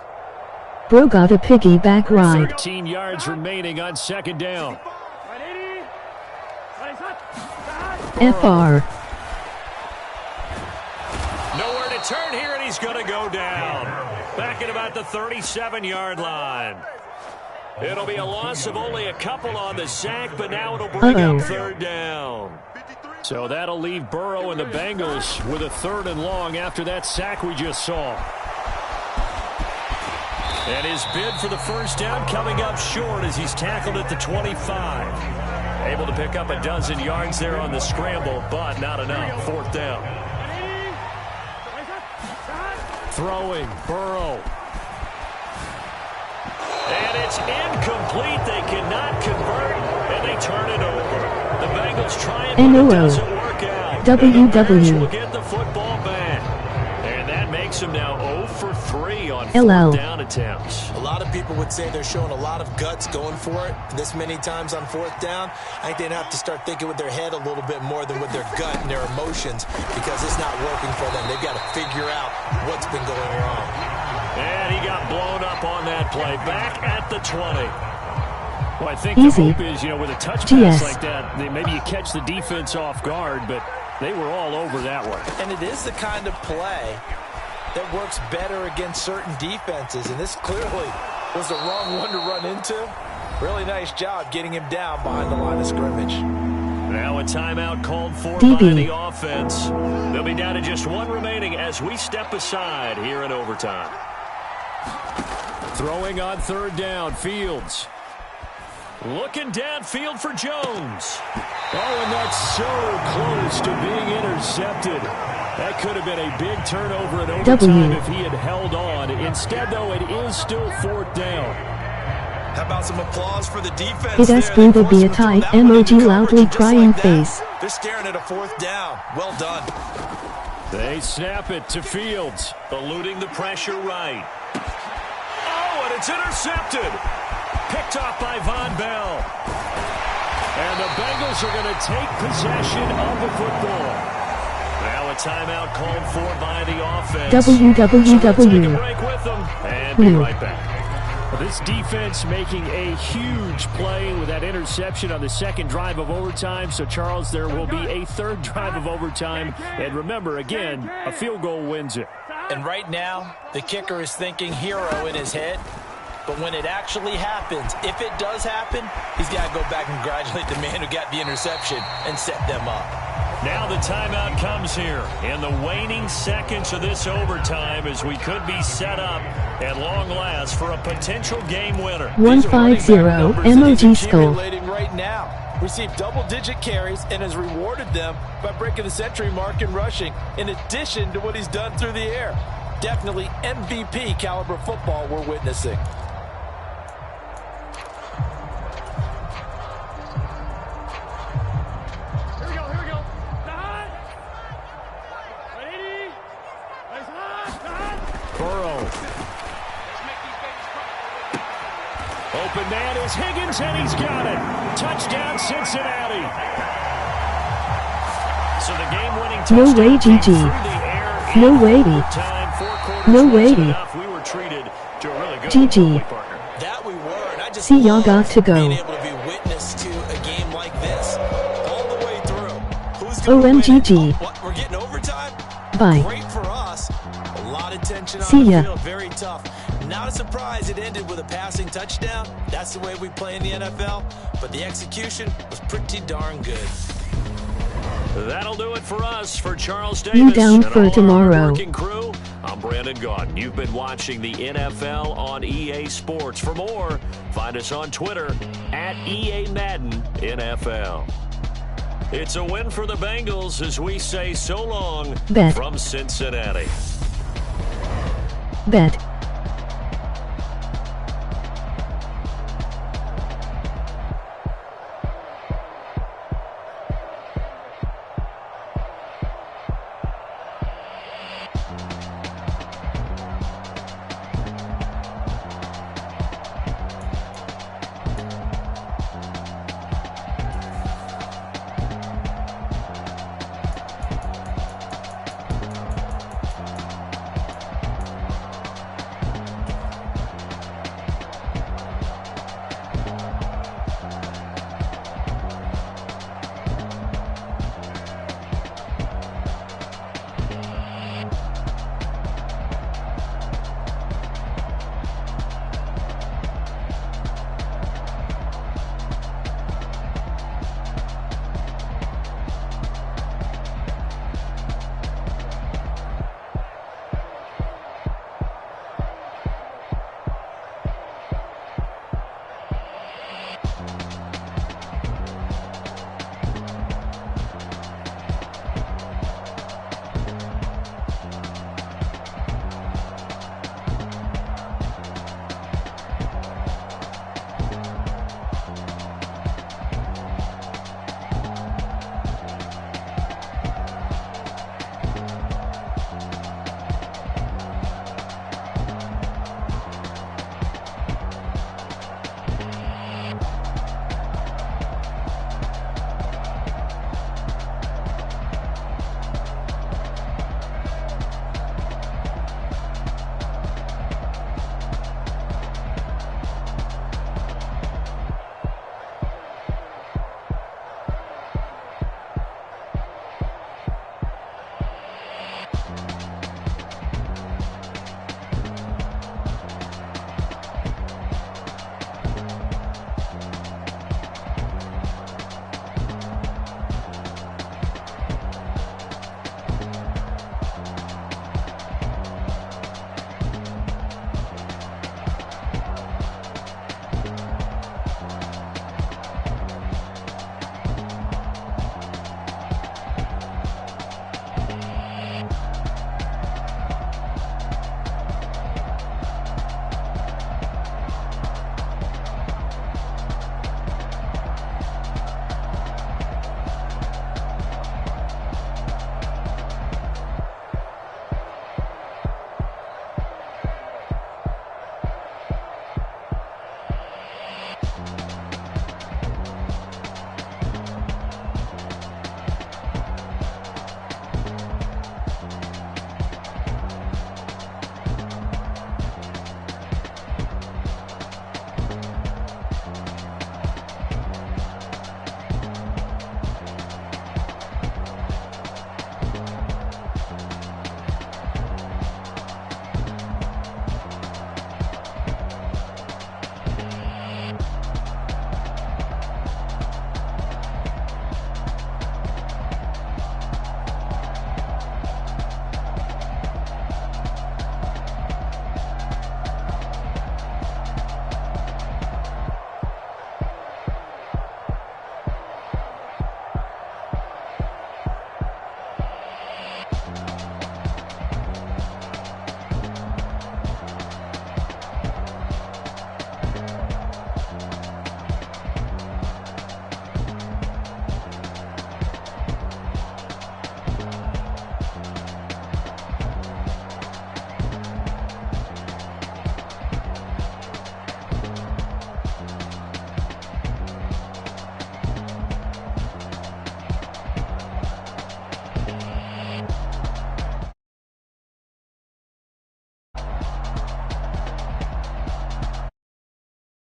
Bro got a piggyback ride. 13 yards remaining on second down. FR. Nowhere to turn here, and he's going to go down. Back at about the 37-yard line. It'll be a loss of only a couple on the sack, but now it'll bring up third down. So that'll leave Burrow and the Bengals with a 3rd and long after that sack we just saw. And his bid for the first down coming up short as he's tackled at the 25. Able to pick up a dozen yards there on the scramble, but not enough. 4th down. Throwing, Burrow. And it's incomplete. They cannot convert, and they turn it over. The Bengals try it, but it doesn't work out. WW. Will get the football back. And that makes him now 0 for 3 on LL. 4th down attempts. A lot of people would say they're showing a lot of guts going for it this many times on 4th down. I think they'd have to start thinking with their head a little bit more than with their gut and their emotions because it's not working for them. They've got to figure out what's been going wrong. And he got blown up on that play. Back at the 20. Well, I think Easy. the hope is, with a touch GS. pass like that, maybe you catch the defense off guard, but they were all over that one. And it is the kind of play that works better against certain defenses, and this clearly was the wrong one to run into. Really nice job getting him down behind the line of scrimmage. Now a timeout called for DB. by the offense. They'll be down to just 1 remaining as we step aside here in overtime. Throwing on 3rd down, Fields. Looking downfield for Jones. Oh, and that's so close to being intercepted. That could have been a big turnover in overtime if he had held on. Instead, though, it is still 4th down. How about some applause for the defense? It has proven to be a tie. Emoji loudly crying face. They're staring at a 4th down. Well done. They snap it to Fields. Eluding the pressure right. Oh, and it's intercepted. Picked off by Von Bell. And the Bengals are going to take possession of the football. Now a timeout called for by the offense. WWW. So we'll take a break with them and be right back. Well, this defense making a huge play with that interception on the 2nd drive of overtime. So, Charles, there will be a 3rd drive of overtime. And remember, again, a field goal wins it. And right now, the kicker is thinking hero in his head. But when it actually happens, if it does happen, he's got to go back and congratulate the man who got the interception and set them up. Now the timeout comes here in the waning seconds of this overtime as we could be set up at long last for a potential game winner. 150 emoji skull. Right now. Received double-digit carries and has rewarded them by breaking the century mark in rushing, in addition to what he's done through the air. Definitely MVP caliber football we're witnessing. Open man is Higgins, and he's got it. Touchdown, Cincinnati. So the game-winning No touchdown way, came GG. through the air in No way. overtime. 4 quarters No wasn't way. enough. We were treated to a really good GG. football partner. That we were, and I just See, y'all love got to go. being able to be witness to a game like this all the way through. Who's gonna OMGG. win it? Oh, what, we're getting overtime? Bye. Great for us. A lot of tension See on the ya. field. Very tough. Not a surprise it ended with a passing touchdown. That's the way we play in the NFL. But the execution was pretty darn good. That'll do it for us. For Charles Davis You down and for all our tomorrow. working crew, I'm Brandon Gaudin. You've been watching the NFL on EA Sports. For more, find us on Twitter at EA Madden NFL. It's a win for the Bengals as we say so long Bet. from Cincinnati. Bet.